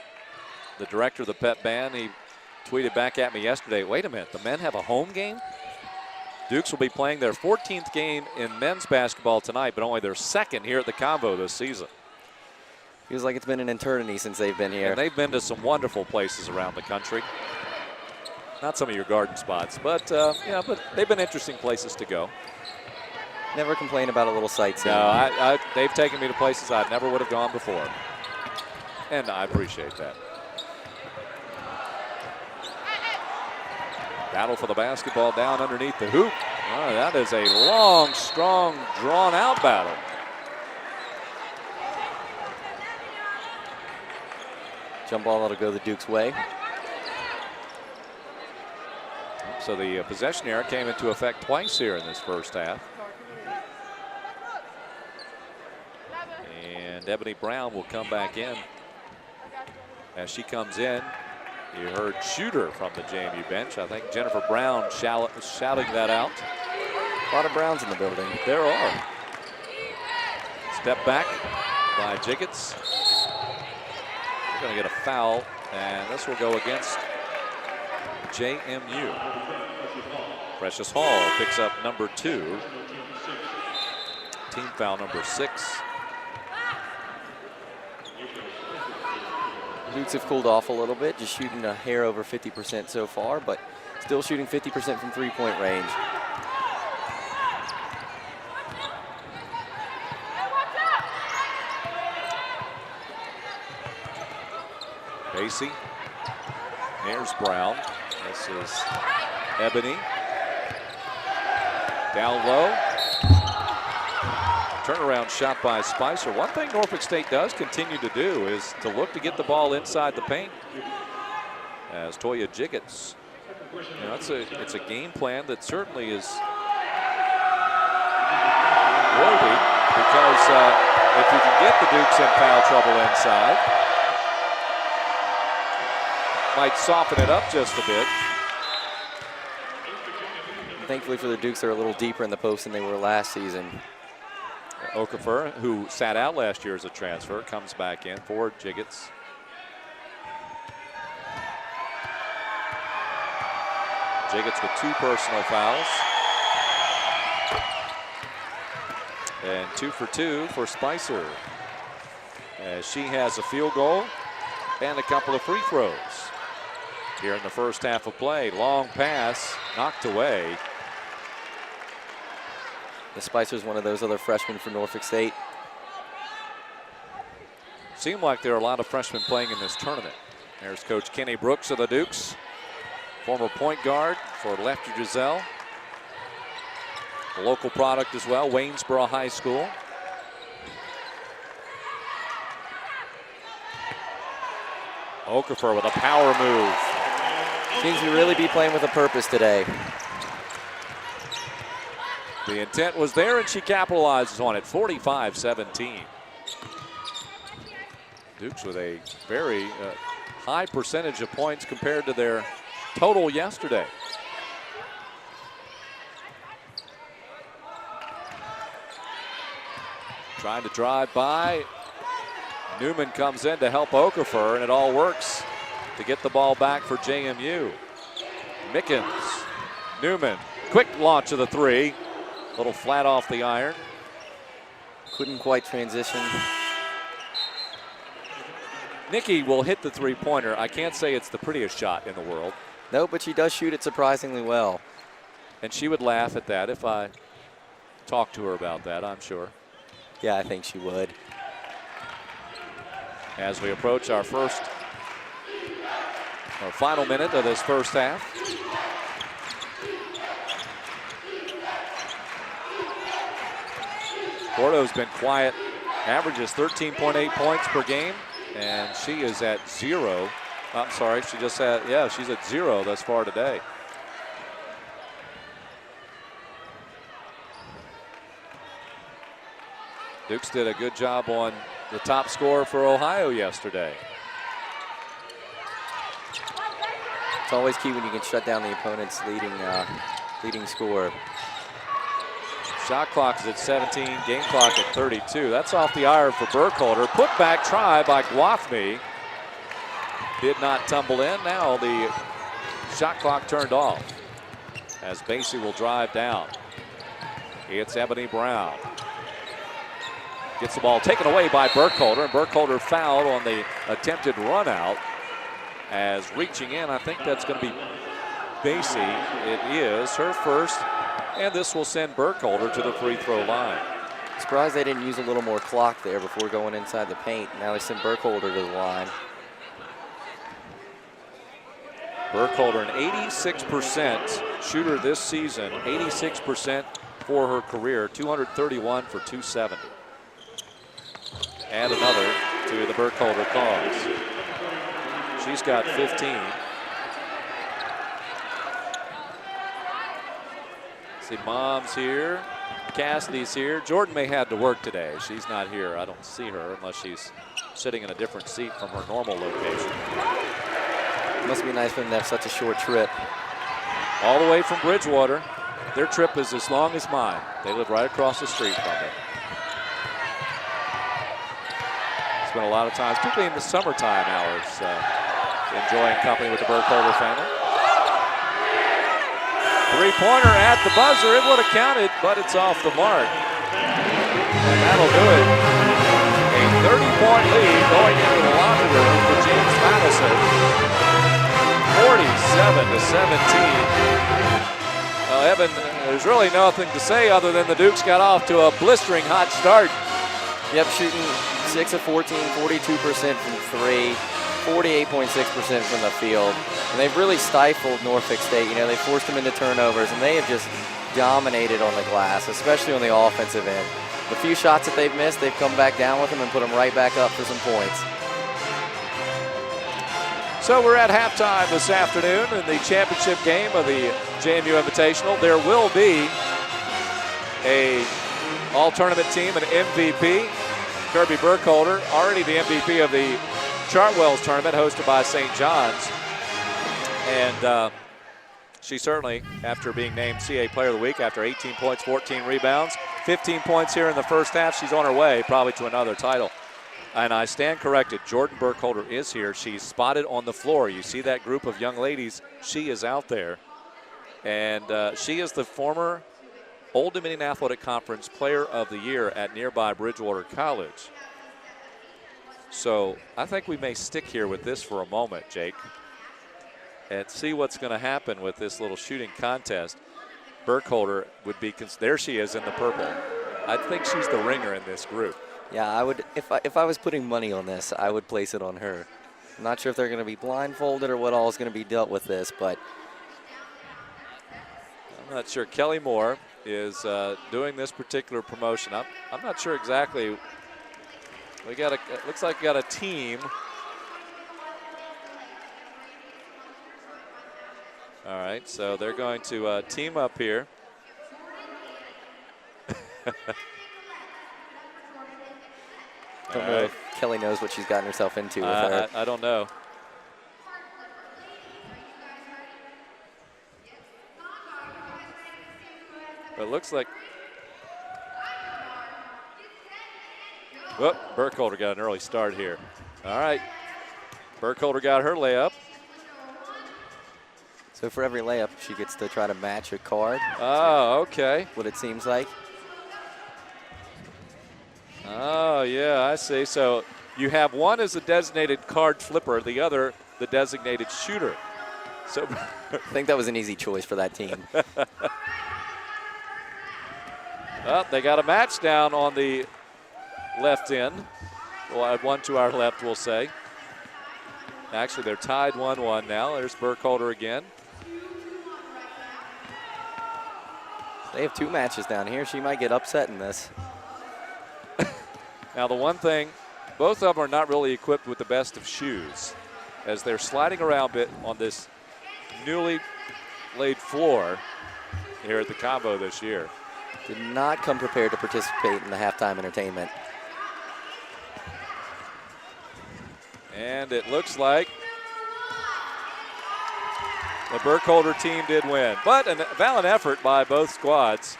A: the director of the Pep Band, he tweeted back at me yesterday, wait a minute, the men have a home game? Dukes will be playing their 14th game in men's basketball tonight, but only their second here at the Convo this season.
B: Feels like it's been an eternity since they've been here.
A: And they've been to some wonderful places around the country. Not some of your garden spots, but yeah, but they've been interesting places to go.
B: Never complain about a little sightseeing.
A: No, they've taken me to places I never would have gone before. And I appreciate that. Battle for the basketball down underneath the hoop. Oh, that is a long, strong, drawn-out battle.
B: Jump ball that'll go the Duke's way.
A: So the possession error came into effect twice here in this first half. And Ebony Brown will come back in. As she comes in, you heard shooter from the JMU bench. I think Jennifer Brown shouting that out.
B: A lot of Browns in the building.
A: There are. Step back by Jiggets. We're going to get a foul, and this will go against JMU. Precious Hall picks up number 2. Team foul number 6.
B: Dukes have cooled off a little bit, just shooting a hair over 50% so far, but still shooting 50% from three-point range.
A: Basie. There's Brown. This is Ebony. Down low. Turnaround shot by Spicer. One thing Norfolk State does continue to do is to look to get the ball inside the paint. As Toya Jiggets. You know, it's a game plan that certainly is worthy, because if you can get the Dukes in foul trouble inside, might soften it up just a bit.
B: Thankfully for the Dukes, they're a little deeper in the post than they were last season.
A: Okafor, who sat out last year as a transfer, comes back in for Jiggets. Jiggets with 2 personal fouls. And 2 for 2 for Spicer, as she has a field goal and a couple of free throws here in the first half of play. Long pass knocked away.
B: The Spicer's one of those other freshmen for Norfolk State.
A: Seemed like there are a lot of freshmen playing in this tournament. There's Coach Kenny Brooks of the Dukes, former point guard for Lefty Drizel. A local product as well, Waynesboro High School. Okafor with a power move.
B: Seems to really be playing with a purpose today.
A: The intent was there, and she capitalizes on it. 45-17. Dukes with a very high percentage of points compared to their total yesterday. Trying to drive by. Newman comes in to help Okafor, and it all works to get the ball back for JMU. Mickens, Newman, quick launch of the 3. A little flat off the iron.
B: Couldn't quite transition.
A: Nikki will hit the 3-pointer. I can't say it's the prettiest shot in the world.
B: No, but she does shoot it surprisingly well.
A: And she would laugh at that if I talked to her about that, I'm sure.
B: Yeah, I think she would.
A: As we approach our first Our final minute of this first half. Gordo's been quiet, averages 13.8 points per game, and she is at 0. I'm sorry, she just had, yeah, she's at 0 thus far today. Dukes did a good job on the top scorer for Ohio yesterday.
B: It's always key when you can shut down the opponent's leading scorer.
A: Shot clock is at 17, game clock at 32. That's off the iron for Burkholder. Put back try by Guathme. Did not tumble in. Now the shot clock turned off as Basie will drive down. It's Ebony Brown. Gets the ball taken away by Burkholder, and Burkholder fouled on the attempted run out. As reaching in, I think that's going to be Basie. It is her first, and this will send Burkholder to the free throw line.
B: Surprised they didn't use a little more clock there before going inside the paint. Now they send Burkholder to the line.
A: Burkholder, an 86% shooter this season, 86% for her career, 231 for 270. Add another to the Burkholder cause. She's got 15. See, Mom's here. Cassidy's here. Jordan may have to work today. She's not here. I don't see her unless she's sitting in a different seat from her normal location.
B: It must be nice for them to have such a short trip.
A: All the way from Bridgewater. Their trip is as long as mine. They live right across the street from me. Spent a lot of time, particularly in the summertime hours, enjoying company with the Burkholder family. Three-pointer at the buzzer. It would have counted, but it's off the mark. And that'll do it. A 30-point lead going into the locker room for James Madison. 47-17. Well, Evan, there's really nothing to say other than the Dukes got off to a blistering hot start.
B: Yep, shooting 6 of 14, 42% from 3, 48.6% from the field. And they've really stifled Norfolk State. You know, they forced them into turnovers, and they have just dominated on the glass, especially on the offensive end. The few shots that they've missed, they've come back down with them and put them right back up for some points.
A: So we're at halftime this afternoon in the championship game of the JMU Invitational. There will be a all-tournament team, an MVP. Kirby Burkholder, already the MVP of the Chartwells tournament hosted by St. John's. And she certainly, after being named CA Player of the Week, after 18 points, 14 rebounds, 15 points here in the first half, she's on her way probably to another title. And I stand corrected, Jordan Burkholder is here. She's spotted on the floor. You see that group of young ladies, she is out there. And she is the former Old Dominion Athletic Conference Player of the Year at nearby Bridgewater College. So I think we may stick here with this for a moment, Jake, and see what's going to happen with this little shooting contest. Burkholder would be, there she is in the purple. I think she's the ringer in this group.
B: Yeah, I would, if I was putting money on this, I would place it on her. I'm not sure if they're going to be blindfolded or what all is going to be dealt with this, but
A: I'm not sure. Kelly Moore is doing this particular promotion. I'm not sure exactly. We got it looks like we got a team. All right, so they're going to team up here.
B: Don't know if Kelly knows what she's gotten herself into with her.
A: I don't know. But it looks like, whoop, Burkholder got an early start here. All right, Burkholder got her layup.
B: So for every layup, she gets to try to match a card.
A: Oh, okay.
B: What it seems like.
A: Oh, yeah, I see. So you have one as a designated card flipper, the other the designated shooter. So
B: I think that was an easy choice for that team.
A: Well, they got a match down on the left end. Well, one to our left, we'll say. Actually, they're tied 1-1 now. There's Burkholder again.
B: They have 2 matches down here. She might get upset in this.
A: Now, the one thing, both of them are not really equipped with the best of shoes as they're sliding around a bit on this newly laid floor here at the Combo this year.
B: Did not come prepared to participate in the halftime entertainment.
A: And it looks like the Burkholder team did win, but a valiant effort by both squads.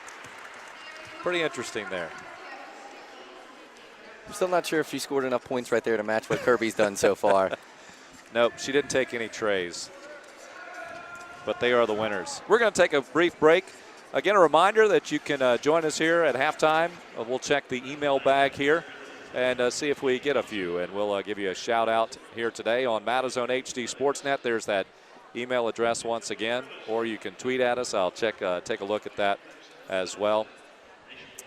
A: Pretty interesting there.
B: I'm still not sure if she scored enough points right there to match what Kirby's done so far.
A: Nope, she didn't take any trays, but they are the winners. We're going to take a brief break. Again, a reminder that you can join us here at halftime. We'll check the email bag here and see if we get a few, and we'll give you a shout out here today on Matazone HD Sportsnet. There's that email address once again, or you can tweet at us. I'll take a look at that as well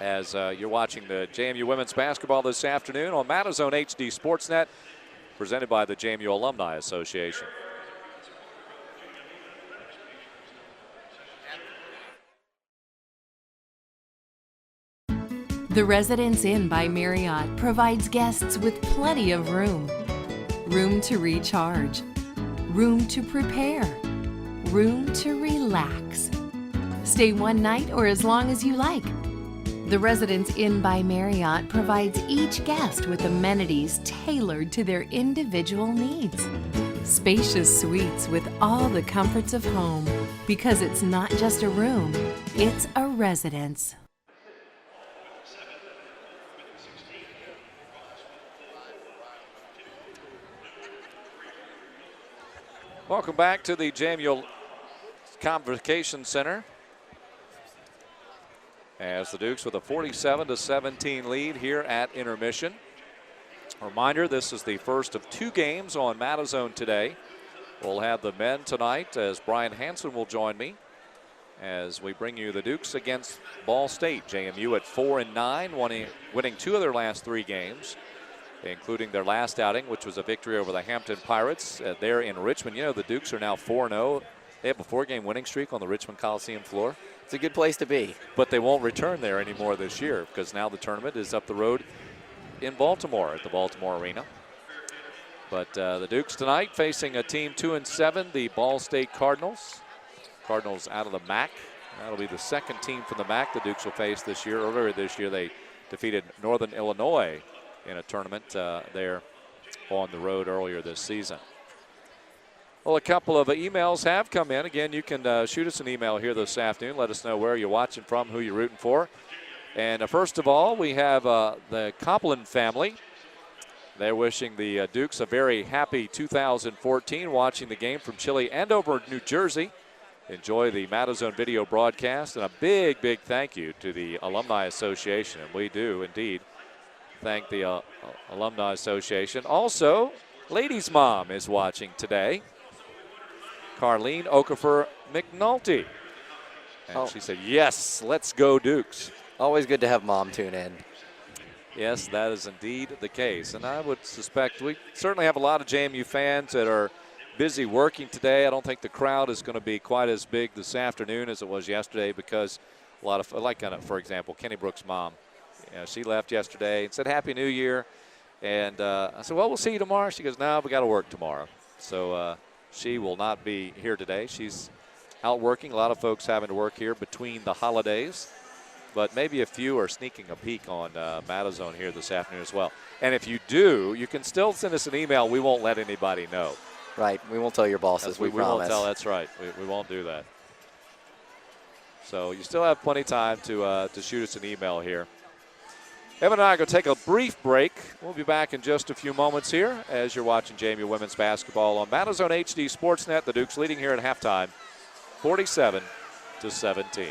A: as you're watching the JMU women's basketball this afternoon on Matazone HD Sportsnet, presented by the JMU Alumni Association.
I: The Residence Inn by Marriott provides guests with plenty of room. Room to recharge. Room to prepare. Room to relax. Stay one night or as long as you like. The Residence Inn by Marriott provides each guest with amenities tailored to their individual needs. Spacious suites with all the comforts of home, because it's not just a room, it's a residence.
A: Welcome back to the JMU Convocation Center as the Dukes with a 47-17 lead here at intermission. A reminder, this is the first of 2 games on Matazone today. We'll have the men tonight as Brian Hansen will join me as we bring you the Dukes against Ball State. JMU at 4-9, winning 2 of their last 3 games, including their last outing, which was a victory over the Hampton Pirates there in Richmond. You know, the Dukes are now 4-0. They have a 4-game winning streak on the Richmond Coliseum floor.
B: It's a good place to be.
A: But they won't return there anymore this year because now the tournament is up the road in Baltimore at the Baltimore Arena. But the Dukes tonight facing a team 2-7, the Ball State Cardinals. Cardinals out of the MAC. That'll be the second team from the MAC the Dukes will face this year. Earlier this year, they defeated Northern Illinois in a tournament there on the road earlier this season. Well, a couple of emails have come in. Again, you can shoot us an email here this afternoon. Let us know where you're watching from, who you're rooting for. And first of all, we have the Copland family. They're wishing the Dukes a very happy 2014, watching the game from Chile and over New Jersey. Enjoy the Matazone video broadcast, and a big, big thank you to the Alumni Association. And we do indeed thank the Alumni Association. Also, Ladies' Mom is watching today, Carlene Okafor McNulty. And she said, yes, let's go Dukes.
B: Always good to have Mom tune in.
A: Yes, that is indeed the case. And I would suspect we certainly have a lot of JMU fans that are busy working today. I don't think the crowd is going to be quite as big this afternoon as it was yesterday because a lot of, for example, Kenny Brooks' mom. You know, she left yesterday and said, Happy New Year. And I said, well, we'll see you tomorrow. She goes, no, we got to work tomorrow. So she will not be here today. She's out working. A lot of folks having to work here between the holidays. But maybe a few are sneaking a peek on Matazone here this afternoon as well. And if you do, you can still send us an email. We won't let anybody know.
B: Right. We won't tell your bosses. We promise.
A: Won't tell. That's right. We won't do that. So you still have plenty of time to shoot us an email here. Evan and I are going to take a brief break. We'll be back in just a few moments here as you're watching JMU women's basketball on Matazone HD Sportsnet. The Dukes leading here at halftime, 47-17.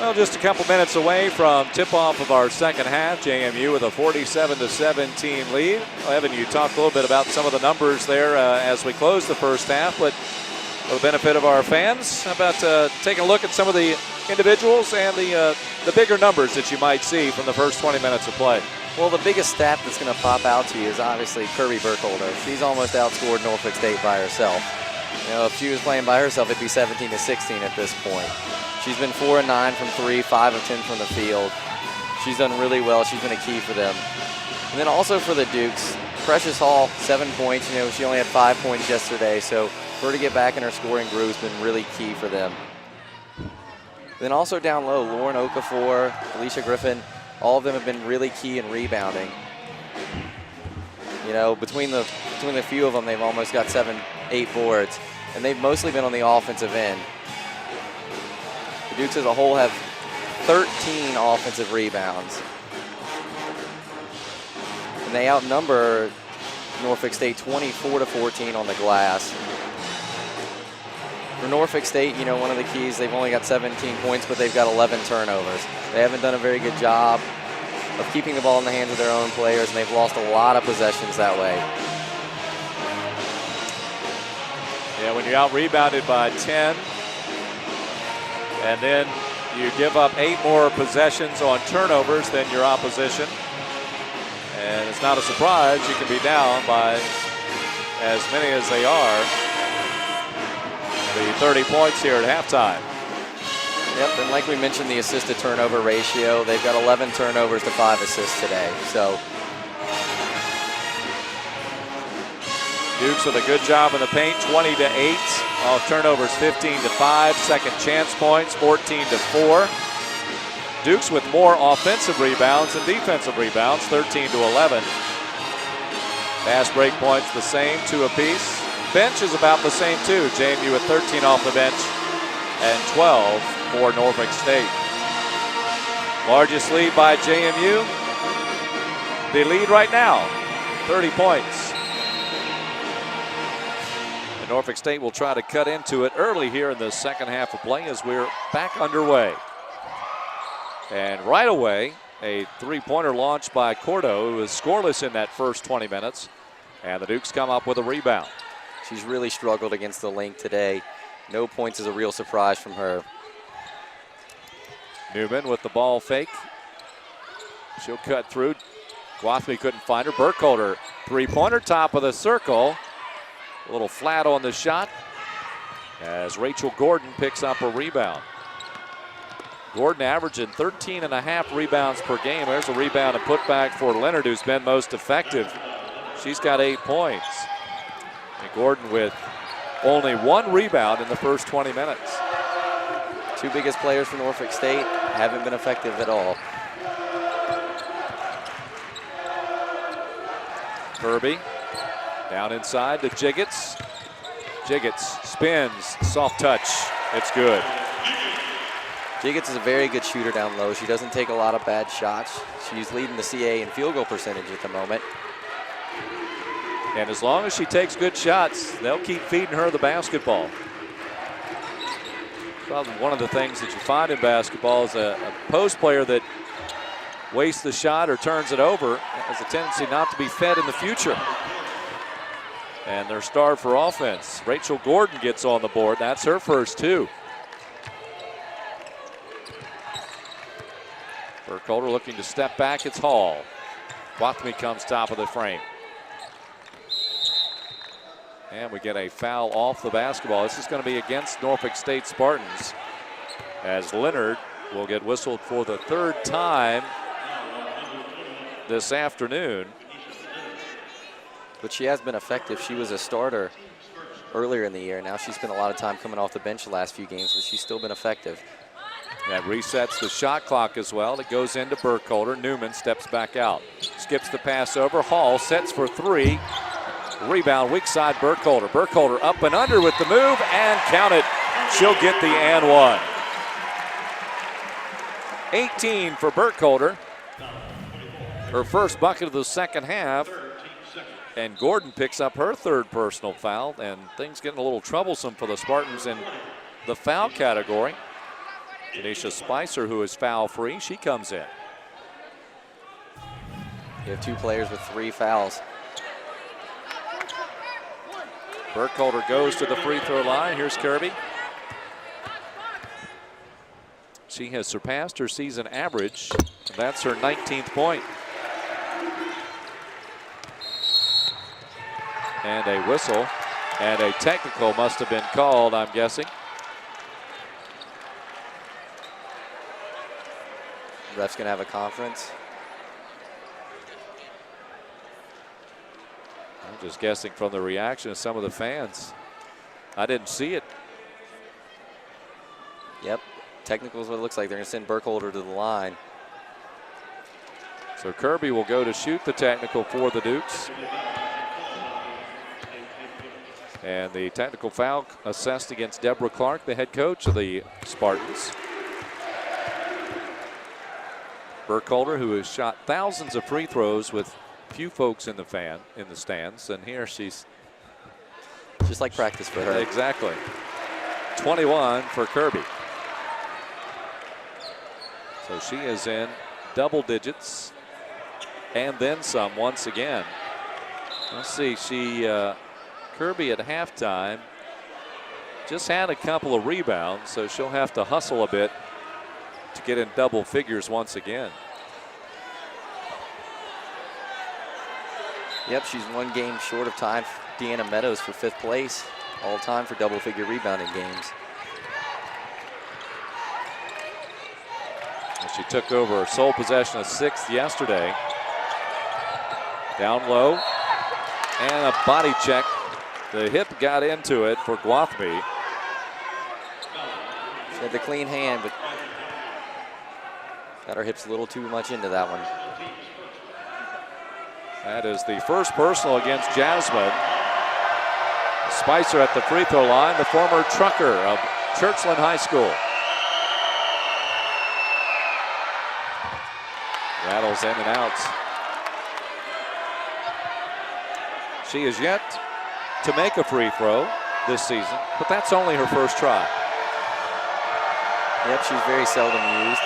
A: Well, just a couple minutes away from tip-off of our second half. JMU with a 47-17 lead. Well, Evan, you talked a little bit about some of the numbers there as we close the first half, but for the benefit of our fans, how about taking a look at some of the individuals and the bigger numbers that you might see from the first 20 minutes of play?
B: Well, the biggest stat that's going to pop out to you is obviously Kirby Burkholder. She's almost outscored Norfolk State by herself. You know, if she was playing by herself, it'd be 17-16 at this point. She's been 4 of 9 from 3, 5 of 10 from the field. She's done really well. She's been a key for them. And then also for the Dukes, Precious Hall, 7 points. You know, she only had 5 points yesterday, so for her to get back in her scoring groove has been really key for them. Then also down low, Lauren Okafor, Alicia Griffin, all of them have been really key in rebounding. You know, between the few of them, they've almost got 7, 8 boards, and they've mostly been on the offensive end. The Dukes as a whole have 13 offensive rebounds. And they outnumber Norfolk State 24-14 on the glass. For Norfolk State, you know, one of the keys, they've only got 17 points, but they've got 11 turnovers. They haven't done a very good job of keeping the ball in the hands of their own players, and they've lost a lot of possessions that way.
A: Yeah, when you're out-rebounded by 10, and then you give up 8 more possessions on turnovers than your opposition, and it's not a surprise you can be down by as many as they are. The 30 points here at halftime.
B: Yep, and like we mentioned, the assist-to-turnover ratio, they've got 11 turnovers to 5 assists today. So
A: Dukes with a good job in the paint, 20-8. Off turnovers, 15-5. Second chance points, 14-4. Dukes with more offensive rebounds than defensive rebounds, 13-11. Fast break points the same, 2 apiece. Bench is about the same too. JMU with 13 off the bench and 12 for Norfolk State. Largest lead by JMU. The lead right now, 30 points. And Norfolk State will try to cut into it early here in the second half of play as we're back underway. And right away, a 3-pointer launched by Cordo, who was scoreless in that first 20 minutes. And the Dukes come up with a rebound.
B: She's really struggled against the link today. No points is a real surprise from her.
A: Newman with the ball fake. She'll cut through. Guathmy couldn't find her. Burkholder, 3-pointer, top of the circle. A little flat on the shot as Rachel Gordon picks up a rebound. Gordon averaging 13.5 rebounds per game. There's a rebound and putback for Leonard, who's been most effective. She's got 8 points. And Gordon with only 1 rebound in the first 20 minutes.
B: 2 biggest players for Norfolk State haven't been effective at all.
A: Kirby down inside to Jiggets. Jiggets spins, soft touch. It's good.
B: Jiggets is a very good shooter down low. She doesn't take a lot of bad shots. She's leading the CA in field goal percentage at the moment.
A: And as long as she takes good shots, they'll keep feeding her the basketball. Probably one of the things that you find in basketball is a post player that wastes the shot or turns it over has a tendency not to be fed in the future. And they're starved for offense. Rachel Gordon gets on the board. That's her first 2. Burkholder looking to step back. It's Hall. Guathmy comes top of the frame. And we get a foul off the basketball. This is going to be against Norfolk State Spartans, as Leonard will get whistled for the 3rd time this afternoon.
B: But she has been effective. She was a starter earlier in the year. Now she's spent a lot of time coming off the bench the last few games, but she's still been effective.
A: That resets the shot clock as well. It goes into Burkholder. Newman steps back out. Skips the pass over. Hall sets for 3. Rebound, weak side, Burkholder. Burkholder up and under with the move, and count it. She'll get the and 1. 18 for Burkholder. Her first bucket of the second half. And Gordon picks up her 3rd personal foul, and things getting a little troublesome for the Spartans in the foul category. Tanisha Spicer, who is foul free, she comes in.
B: You have 2 players with 3 fouls.
A: Burkholder goes to the free throw line. Here's Kirby. She has surpassed her season average. That's her 19th point. And a whistle, and a technical must have been called, I'm guessing.
B: Ref's gonna have a conference.
A: I'm just guessing from the reaction of some of the fans. I didn't see it.
B: Yep, technical is what it looks like. They're gonna send Burkholder to the line.
A: So Kirby will go to shoot the technical for the Dukes. And the technical foul assessed against Deborah Clark, the head coach of the Spartans. Burkholder, who has shot thousands of free throws with few folks in the stands, and here she's
B: just like practice for her.
A: Exactly. 21 for Kirby. So she is in double digits and then some once again. Let's see, Kirby at halftime just had a couple of rebounds, so she'll have to hustle a bit to get in double figures once again.
B: Yep, she's 1 game short of time Deanna Meadows for 5th place all time for double figure rebounding games.
A: She took over sole possession of 6th yesterday. Down low and a body check. The hip got into it for Guathmy.
B: She had the clean hand, but got her hips a little too much into that one.
A: That is the first personal against Jasmine. Spicer at the free throw line, the former trucker of Churchland High School. Rattles in and out. She is yet to make a free throw this season, but that's only her first try.
B: Yep, she's very seldom used.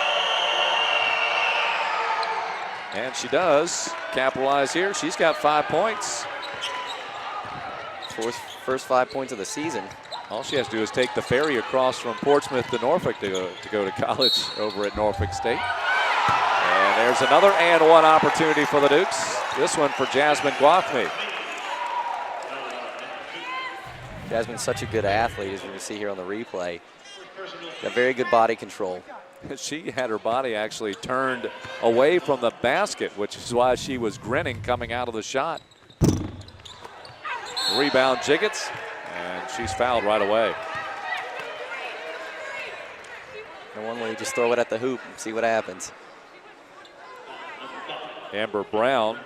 A: And she does capitalize here. She's got 5 points.
B: First 5 points of the season.
A: All she has to do is take the ferry across from Portsmouth to Norfolk to go to college over at Norfolk State. And there's another and one opportunity for the Dukes. This one for Jasmine Guathmy.
B: Jasmine's such a good athlete, as you can see here on the replay. Got very good body control.
A: She had her body actually turned away from the basket, which is why she was grinning coming out of the shot. Rebound Jiggets, and she's fouled right away.
B: The one where you just throw it at the hoop and see what happens.
A: Amber Brown,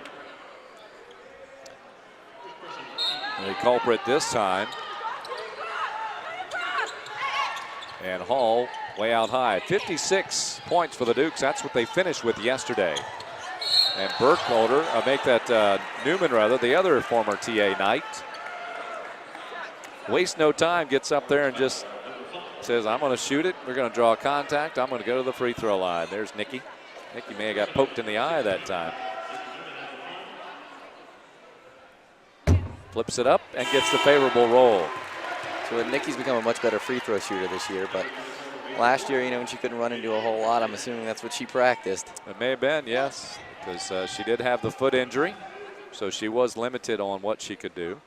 A: the culprit this time. And Hall way out high. 56 points for the Dukes. That's what they finished with yesterday. And Burkholder, Newman rather, the other former TA Knight. Waste no time, gets up there and just says, I'm going to shoot it. We're going to draw contact. I'm going to go to the free throw line. There's Nikki. Nikki may have got poked in the eye that time. Flips it up and gets the favorable roll.
B: So Nikki's become a much better free throw shooter this year, but last year, when she couldn't run into a whole lot, I'm assuming that's what she practiced.
A: It may have been, yes, because she did have the foot injury, so she was limited on what she could do.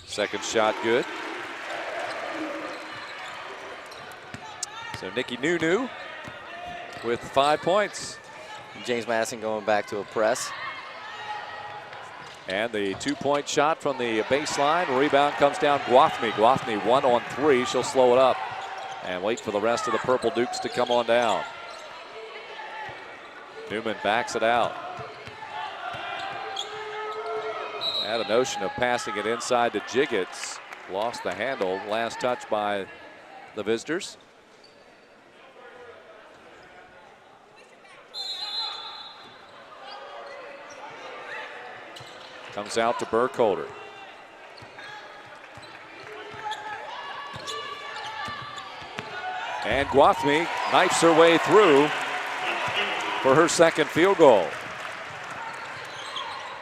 A: Second shot good. So Nikki Nunu with 5 points.
B: James Madison going back to a press.
A: And the 2-point shot from the baseline. Rebound comes down Guathmy. Guathmy 1 on 3. She'll slow it up and wait for the rest of the Purple Dukes to come on down. Newman backs it out. Had a notion of passing it inside to Jiggets. Lost the handle. Last touch by the visitors. Comes out to Burkholder. And Guathmy knifes her way through for her second field goal.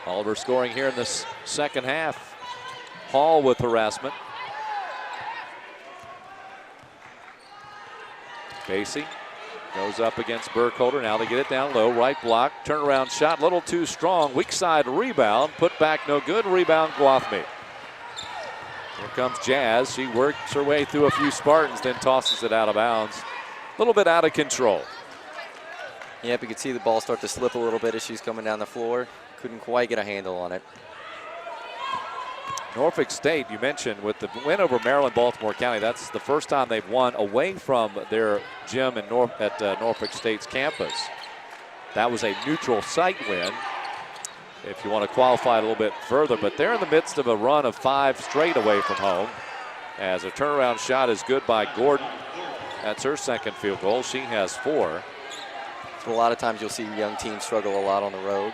A: Oliver scoring here in the second half. Hall with harassment. Casey goes up against Burkholder. Now they get it down low. Right block. Turnaround shot. Little too strong. Weak side rebound. Put back no good. Rebound Guathmy. Here comes Jazz. She works her way through a few Spartans, then tosses it out of bounds. A little bit out of control.
B: Yep, you could see the ball start to slip a little bit as she's coming down the floor. Couldn't quite get a handle on it.
A: Norfolk State, you mentioned, with the win over Maryland, Baltimore County, that's the first time they've won away from their gym at Norfolk State's campus. That was a neutral site win, if you want to qualify it a little bit further, but they're in the midst of a run of 5 straight away from home, as a turnaround shot is good by Gordon. That's her second field goal. She has 4.
B: So a lot of times you'll see young teams struggle a lot on the road.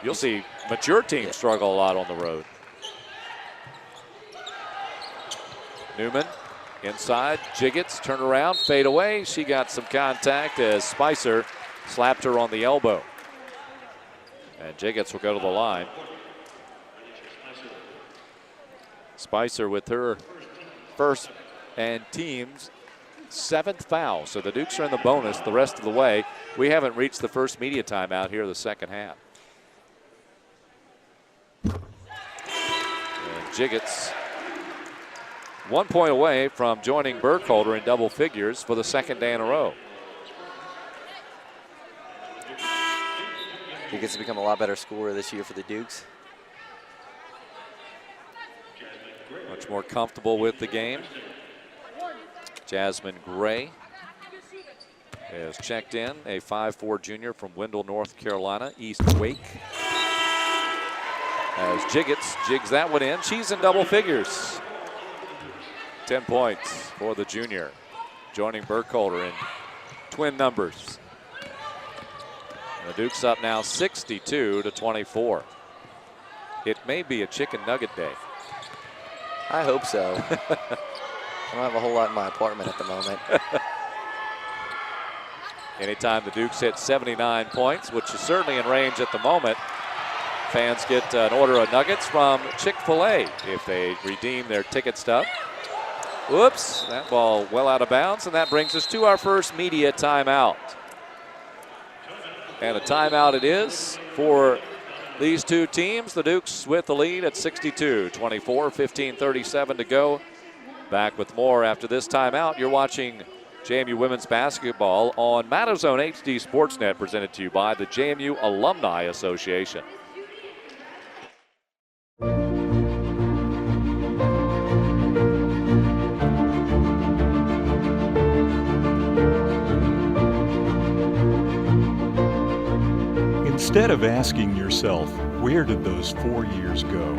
A: You'll see mature teams struggle a lot on the road. Newman inside, Jiggets, turn around, fade away. She got some contact as Spicer slapped her on the elbow. And Jiggets will go to the line. Spicer with her first and team's 7th foul. So the Dukes are in the bonus the rest of the way. We haven't reached the first media timeout here in the second half. And Jiggets 1 point away from joining Burkholder in double figures for the second day in a row.
B: He gets to become a lot better scorer this year for the Dukes.
A: Much more comfortable with the game. Jasmine Gray is checked in, a 5'4" junior from Wendell, North Carolina, East Wake. As Jiggets jigs that one in, she's in double figures. 10 points for the junior, joining Burkholder in twin numbers. And the Dukes up now 62-24. It may be a chicken nugget day.
B: I hope so. I don't have a whole lot in my apartment at the moment.
A: Anytime the Dukes hit 79 points, which is certainly in range at the moment, fans get an order of nuggets from Chick-fil-A if they redeem their ticket stub. Whoops, that ball well out of bounds, and that brings us to our first media timeout. And a timeout it is for these two teams. The Dukes with the lead at 62-24, 15:37 to go. Back with more after this timeout. You're watching JMU women's basketball on Matazone HD Sportsnet, presented to you by the JMU Alumni Association.
J: Instead of asking yourself, where did those 4 years go?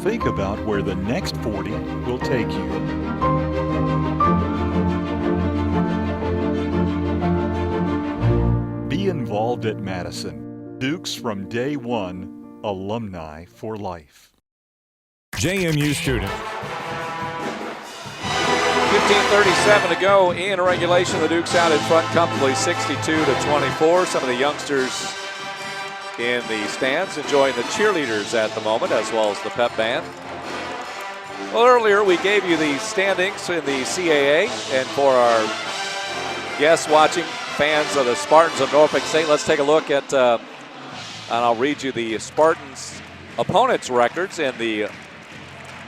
J: Think about where the next 40 will take you. Be involved at Madison. Dukes from day one, alumni for life.
D: JMU student.
A: 15:37 to go in regulation. The Dukes out in front comfortably, 62-24. Some of the youngsters in the stands enjoying the cheerleaders at the moment, as well as the pep band. Well, earlier we gave you the standings in the CAA, and for our guests watching, fans of the Spartans of Norfolk State, let's take a look at, and I'll read you the Spartans' opponents' records in the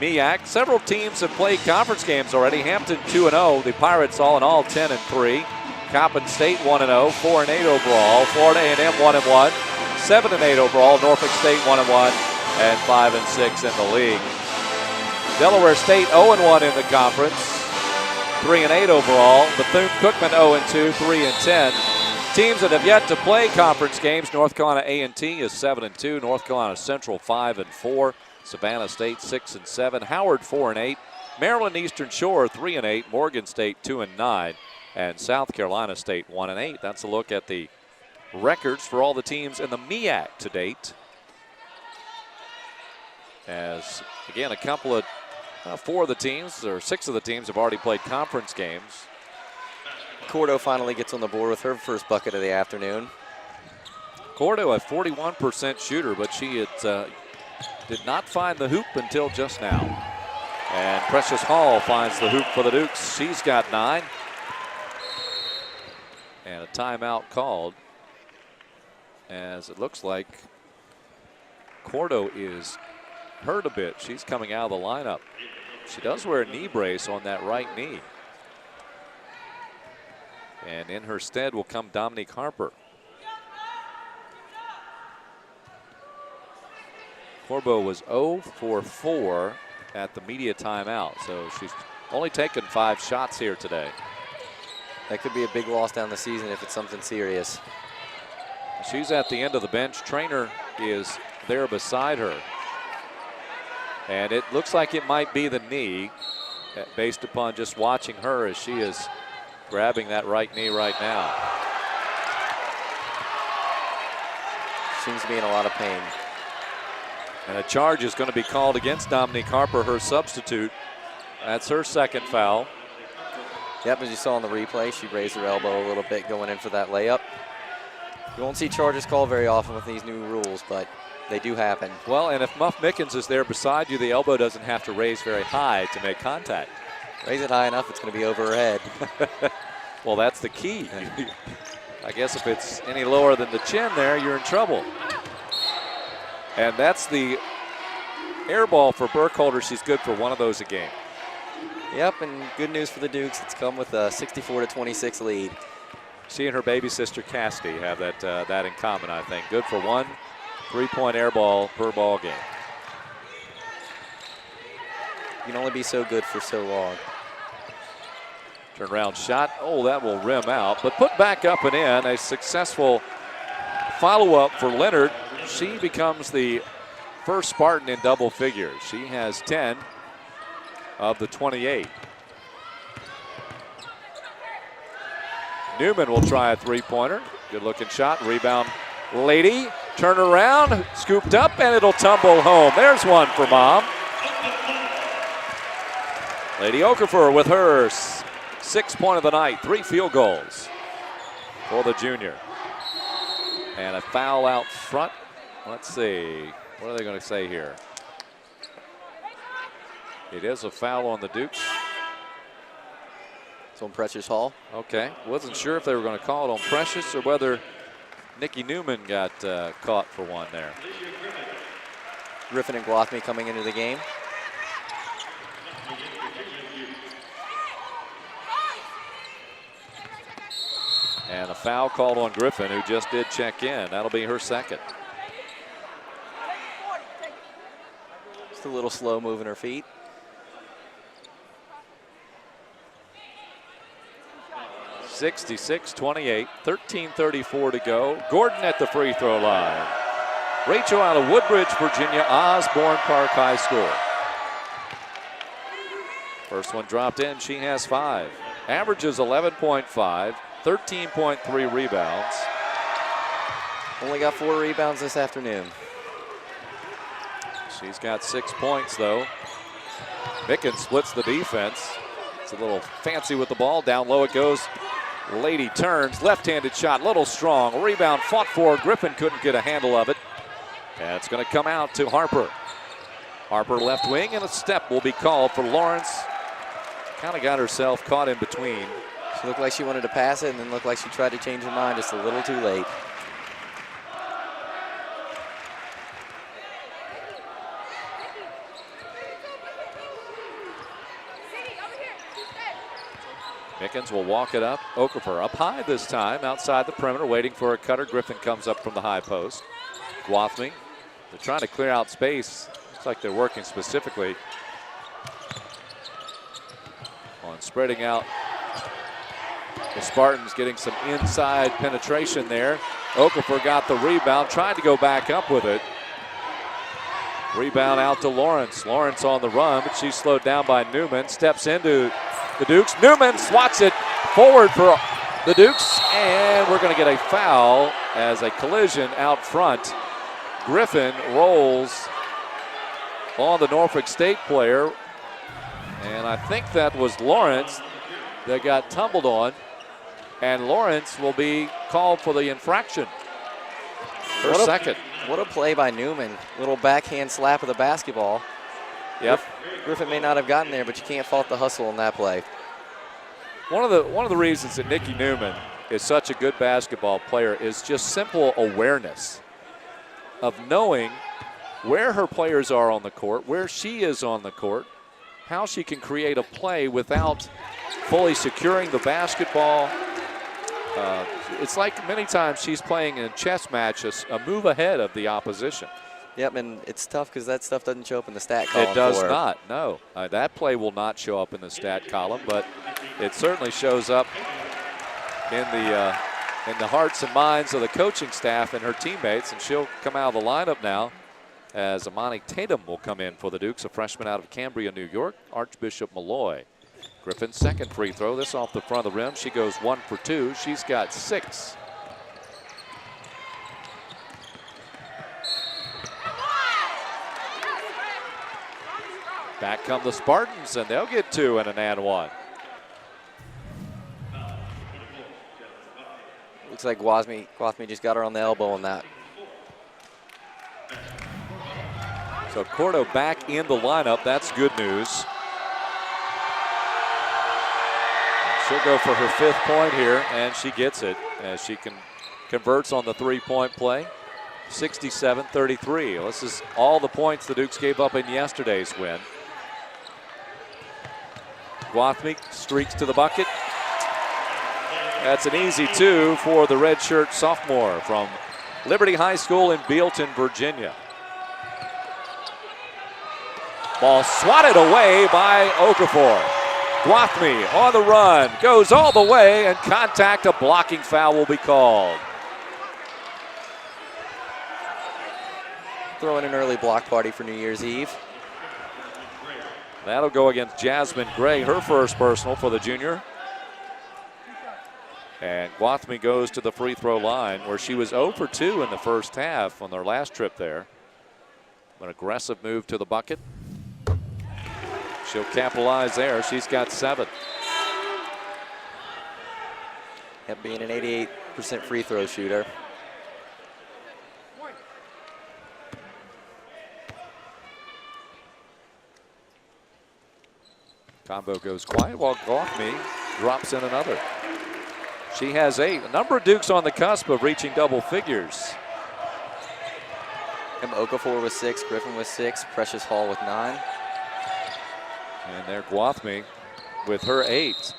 A: MEAC. Several teams have played conference games already. Hampton 2-0, the Pirates all in all 10-3. Coppin State 1-0, 4-8 overall. Florida A&M 1-1. 7-8 overall. Norfolk State 1-1 and 5-6 in the league. Delaware State 0-1 in the conference, 3-8 overall. Bethune-Cookman 0-2, 3-10. Teams that have yet to play conference games: North Carolina A&T is 7-2. North Carolina Central 5-4. Savannah State 6-7. Howard 4-8. Maryland Eastern Shore 3-8. Morgan State 2-9, and South Carolina State 1-8. That's a look at the records for all the teams in the MEAC to date. As again, a couple of 4 of the teams, or 6 of the teams, have already played conference games.
B: Cordo finally gets on the board with her first bucket of the afternoon.
A: Cordo, a 41% shooter, but she did not find the hoop until just now. And Precious Hall finds the hoop for the Dukes. She's got 9. And a timeout called, as it looks like Cordo is hurt a bit. She's coming out of the lineup. She does wear a knee brace on that right knee. And in her stead will come Dominique Harper. Corbo was 0 for 4 at the media timeout, so she's only taken 5 shots here today.
B: That could be a big loss down the season if it's something serious.
A: She's at the end of the bench. Trainer is there beside her. And it looks like it might be the knee, based upon just watching her as she is grabbing that right knee right now.
B: Seems to be in a lot of pain.
A: And a charge is going to be called against Dominique Harper, her substitute. That's her second foul.
B: Yep, as you saw on the replay, she raised her elbow a little bit going in for that layup. You won't see charges called very often with these new rules, but they do happen.
A: Well, and if Muff Mickens is there beside you, the elbow doesn't have to raise very high to make contact.
B: Raise it high enough, it's going to be over her head.
A: Well, that's the key. I guess if it's any lower than the chin there, you're in trouble. And that's the air ball for Burkholder. She's good for one of those a game.
B: Yep, and good news for the Dukes. It's come with a 64-26 lead.
A: She and her baby sister Cassidy have that in common, I think. Good for 1 3-point air ball per ball game.
B: You can only be so good for so long.
A: Turnaround shot. Oh, that will rim out, but put back up and in. A successful follow-up for Leonard. She becomes the first Spartan in double figures. She has 10 of the 28. Newman will try a 3-pointer. Good looking shot. Rebound Lady. Turn around. Scooped up and it'll tumble home. There's one for Mom. Lady Okafor with her 6th point of the night. 3 field goals for the junior. And a foul out front. Let's see. What are they going to say here? It is a foul on the Dukes.
B: It's on Precious Hall.
A: Okay. Wasn't sure if they were going to call it on Precious or whether Nikki Newman got caught for one there.
B: Griffin and Gwathmey coming into the game.
A: And a foul called on Griffin, who just did check in. That'll be her second.
B: Just a little slow moving her feet.
A: (66-28), 13:34 to go. Gordon at the free throw line. Rachel out of Woodbridge, Virginia, Osborne Park High School. First one dropped in, she has 5. Averages 11.5, 13.3 rebounds.
B: Only got 4 rebounds this afternoon.
A: She's got 6 points though. Mickens splits the defense. It's a little fancy with the ball. Down low it goes. Lady turns, left-handed shot, little strong. Rebound fought for. Griffin couldn't get a handle of it. And it's going to come out to Harper. Harper left wing, and a step will be called for Lawrence. Kind of got herself caught in between.
B: She looked like she wanted to pass it and then looked like she tried to change her mind just a little too late.
A: Mickens will walk it up. Okafor up high this time, outside the perimeter, waiting for a cutter. Griffin comes up from the high post. Gwathmey, they're trying to clear out space. Looks like they're working specifically on spreading out the Spartans, getting some inside penetration there. Okafor got the rebound, tried to go back up with it. Rebound out to Lawrence. Lawrence on the run, but she's slowed down by Newman. Steps into the Dukes. Newman swats it forward for the Dukes, and we're going to get a foul as a collision out front. Griffin rolls on the Norfolk State player, and I think that was Lawrence that got tumbled on. And Lawrence will be called for the infraction. Her second.
B: What a play by Newman. Little backhand slap of the basketball.
A: Yep.
B: Griffin may not have gotten there, but you can't fault the hustle on that play.
A: One of the reasons that Nikki Newman is such a good basketball player is just simple awareness of knowing where her players are on the court, where she is on the court, how she can create a play without fully securing the basketball. It's like many times she's playing in a chess match, a move ahead of the opposition.
B: Yep, and it's tough because that stuff doesn't show up in the stat column.
A: It does not, no. That play will not show up in the stat column, but it certainly shows up in the hearts and minds of the coaching staff and her teammates, and she'll come out of the lineup now as Amani Tatum will come in for the Dukes, a freshman out of Cambria, New York, Archbishop Malloy. Griffin's second free throw, this off the front of the rim. She goes 1 for 2. She's got 6. Back come the Spartans, and they'll get 2 and an and 1.
B: Looks like Gwathmey just got her on the elbow on that.
A: So Cordo back in the lineup. That's good news. She'll go for her 5th point here, and she gets it as she converts on the 3-point play. 67-33. This is all the points the Dukes gave up in yesterday's win. Gwathmey streaks to the bucket. That's an easy 2 for the redshirt sophomore from Liberty High School in Bealton, Virginia. Ball swatted away by Okafor. Gwathmey on the run, goes all the way, and contact, a blocking foul will be called.
B: Throwing an early block party for New Year's Eve.
A: That'll go against Jasmine Gray, her first personal for the junior. And Gwathmey goes to the free throw line where she was 0 for 2 in the first half on their last trip there. An aggressive move to the bucket. She'll capitalize there. She's got 7.
B: Yep, being an 88% free throw shooter.
A: Combo goes quiet while Gwathmey drops in another. She has 8. A number of Dukes on the cusp of reaching double figures.
B: Okafor with 6, Griffin with 6, Precious Hall with 9.
A: And there Gwathmey with her 8.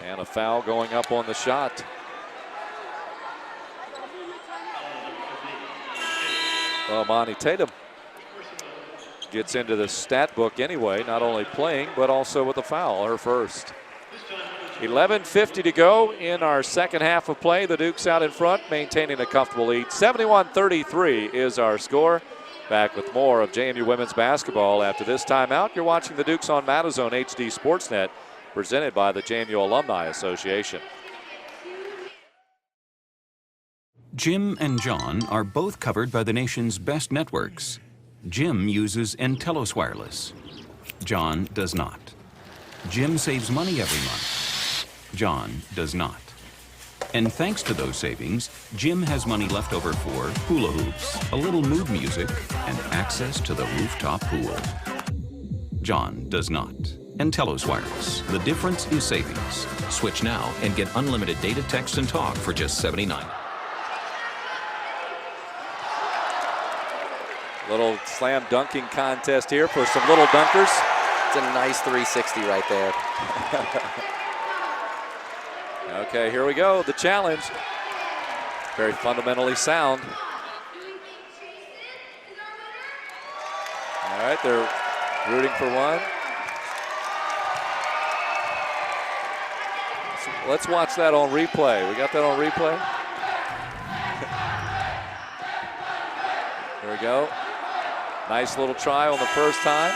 A: And a foul going up on the shot. Well, Monty Tatum gets into the stat book anyway, not only playing, but also with a foul, her first. 11:50 to go in our second half of play. The Dukes out in front, maintaining a comfortable lead. 71-33 is our score. Back with more of JMU women's basketball after this timeout. You're watching the Dukes on Matazone HD Sportsnet, presented by the JMU Alumni Association.
H: Jim and John are both covered by the nation's best networks. Jim uses Entelos Wireless. John does not. Jim saves money every month. John does not. And thanks to those savings, Jim has money left over for hula hoops, a little mood music, and access to the rooftop pool. John does not. Entelos Wireless. The difference is savings. Switch now and get unlimited data, text, and talk for just $79.
A: Little slam dunking contest here for some little dunkers.
B: It's a nice 360 right there.
A: Okay, here we go. The challenge. Very fundamentally sound. All right, they're rooting for one. Let's watch that on replay. We got that on replay? There we go. Nice little try on the first time.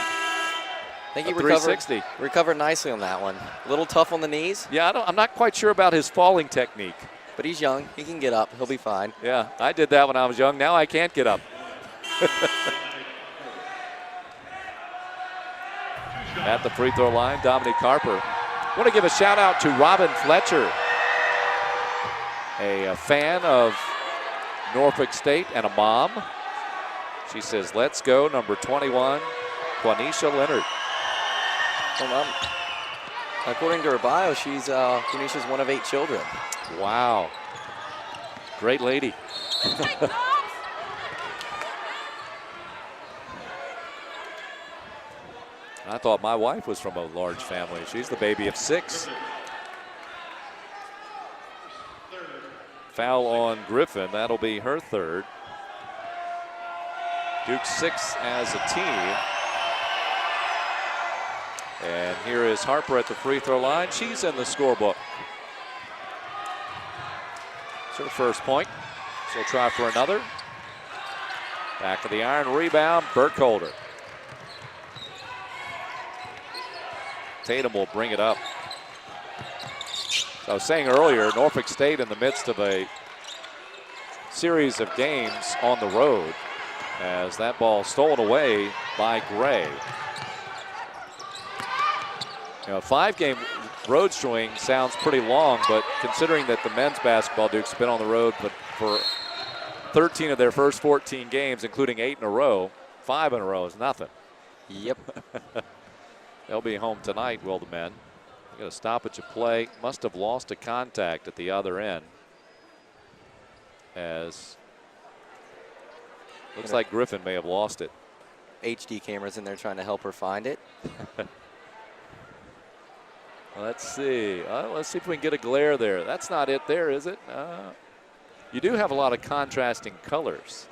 B: I think he recovered nicely on that one. A little tough on the knees.
A: Yeah, I'm not quite sure about his falling technique.
B: But he's young. He can get up. He'll be fine.
A: Yeah, I did that when I was young. Now I can't get up. At the free throw line, Dominique Harper want to give a shout out to Robin Fletcher, a fan of Norfolk State and a mom. She says, let's go, number 21, Quanisha Leonard.
B: According to her bio, Quanisha's one of 8 children.
A: Wow. Great lady. I thought my wife was from a large family. She's the baby of 6. Foul on Griffin. That'll be her 3rd. Duke 6 as a team. And here is Harper at the free throw line. She's in the scorebook. It's her first point. She'll try for another. Back of the iron, rebound, Burkholder. Tatum will bring it up. So I was saying earlier, Norfolk State in the midst of a series of games on the road as that ball stolen away by Gray. You know, a 5-game road string sounds pretty long, but considering that the men's basketball Duke's been on the road but for 13 of their first 14 games, including 8 in a row, 5 in a row is nothing.
B: Yep.
A: They'll be home tonight, will the men. They got a stoppage of play. Must have lost a contact at the other end. As looks like Griffin may have lost it.
B: HD cameras in there trying to help her find it.
A: Let's see. Let's see if we can get a glare there. That's not it there, is it? You do have a lot of contrasting colors.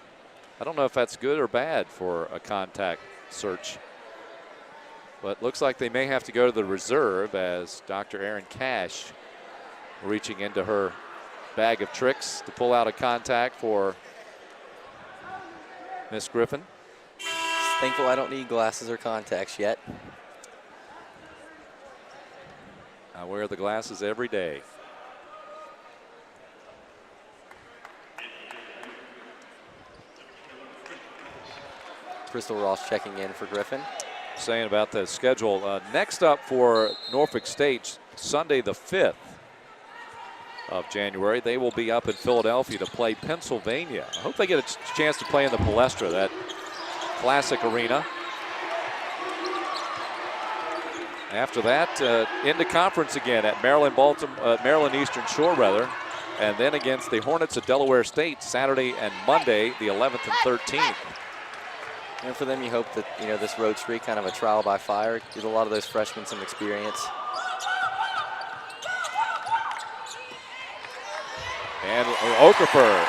A: I don't know if that's good or bad for a contact search. But looks like they may have to go to the reserve as Dr. Erin Cash reaching into her bag of tricks to pull out a contact for Miss Griffin.
B: Thankful I don't need glasses or contacts yet.
A: I wear the glasses every day.
B: Crystal Ross checking in for Griffin.
A: Saying about the schedule. Next up for Norfolk State, Sunday the 5th of January, they will be up in Philadelphia to play Pennsylvania. I hope they get a chance to play in the Palestra, that classic arena. After that, into conference again at Maryland Eastern Shore, rather, and then against the Hornets of Delaware State Saturday and Monday, the 11th and 13th.
B: And for them, you hope that, you know, this road streak, kind of a trial by fire, gives a lot of those freshmen some experience.
A: And Okafor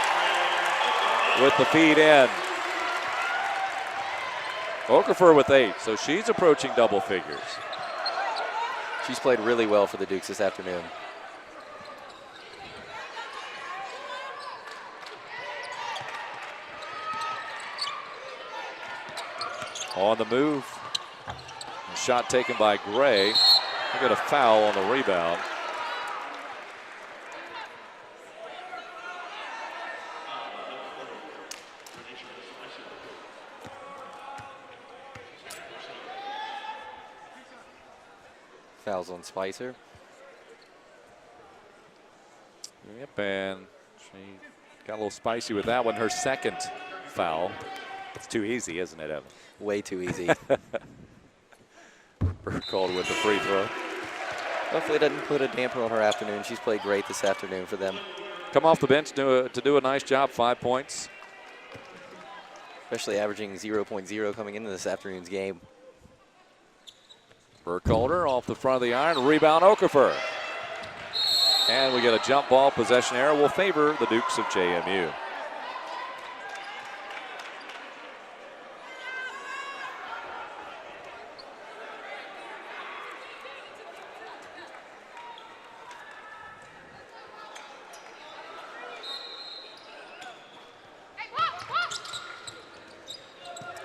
A: with the feed in. Okafor with 8, so she's approaching double figures.
B: She's played really well for the Dukes this afternoon.
A: On the move. A shot taken by Gray. We got a foul on the rebound.
B: Fouls on Spicer.
A: Yep, and she got a little spicy with that one. Her second foul. It's too easy, isn't it, Evan?
B: Way too easy.
A: Called with the free throw.
B: Hopefully it doesn't put a damper on her afternoon. She's played great this afternoon for them.
A: Come off the bench to do a nice job, 5 points.
B: Especially averaging 0.0 coming into this afternoon's game.
A: Burkholder off the front of the iron, rebound Okafor. And we get a jump ball, possession error will favor the Dukes of JMU.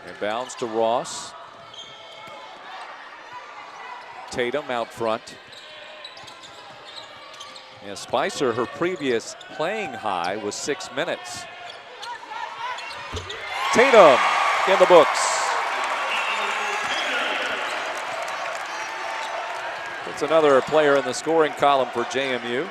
A: Inbounds to Ross. Tatum out front. And Spicer, her previous playing high was 6 minutes. Tatum in the books. It's another player in the scoring column for JMU.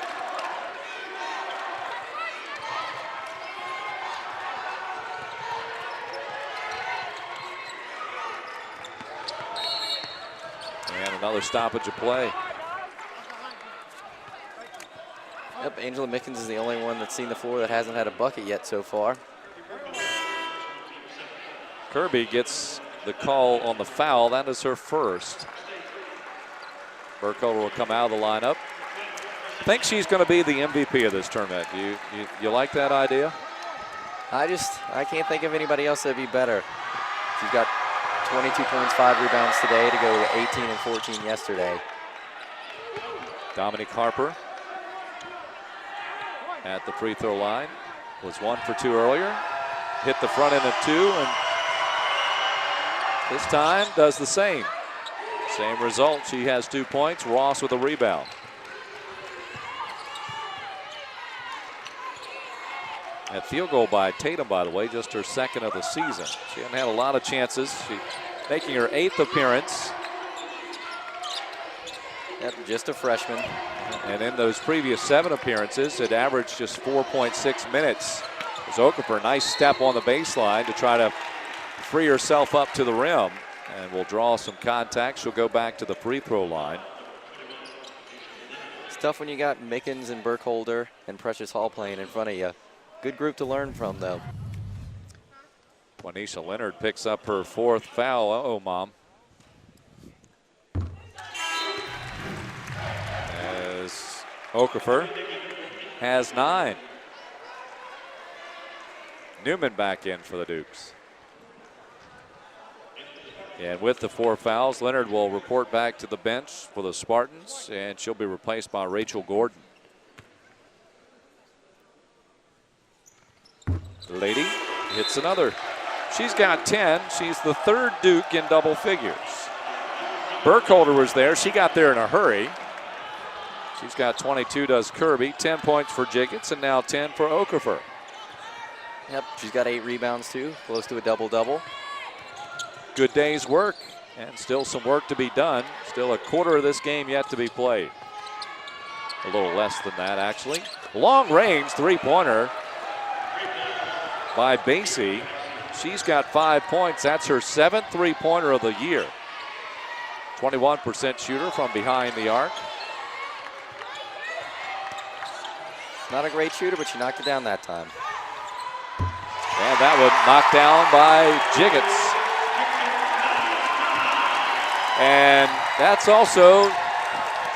A: And another stoppage of play.
B: Yep, Angela Mickens is the only one that's seen the floor that hasn't had a bucket yet so far.
A: Kirby gets the call on the foul. That is her first. Burkholder will come out of the lineup. I think she's going to be the MVP of this tournament. You like that idea?
B: I can't think of anybody else that'd be better. She's got 22 points, 5 rebounds today to go to 18 and 14 yesterday.
A: Dominique Harper at the free throw line. Was 1 for 2 earlier. Hit the front end of 2 and this time does the same. Same result. She has 2 points. Ross with a rebound. That field goal by Tatum, by the way, just her second of the season. She hasn't had a lot of chances. She making her 8th appearance.
B: Yep, just a freshman.
A: And in those previous 7 appearances, it averaged just 4.6 minutes. As Okafor, nice step on the baseline to try to free herself up to the rim. And will draw some contact. She'll go back to the free throw line.
B: It's tough when you got Mickens and Burkholder and Precious Hall playing in front of you. Good group to learn from, though.
A: Juanisha Leonard picks up her 4th foul. Uh-oh, Mom. As Okafor has 9. Newman back in for the Dukes. And with the 4 fouls, Leonard will report back to the bench for the Spartans, and she'll be replaced by Rachel Gordon. The lady hits another. She's got 10. She's the 3rd Duke in double figures. Burkholder was there. She got there in a hurry. She's got 22, does Kirby. 10 points for Jiggets, and now 10 for Okafor.
B: Yep, she's got 8 rebounds, too. Close to a double-double.
A: Good day's work, and still some work to be done. Still a quarter of this game yet to be played. A little less than that, actually. Long range 3-pointer by Basie. She's got 5 points. That's her 7th 3-pointer of the year. 21% shooter from behind the arc.
B: Not a great shooter, but she knocked it down that time.
A: And that one knocked down by Jiggets. And that's also,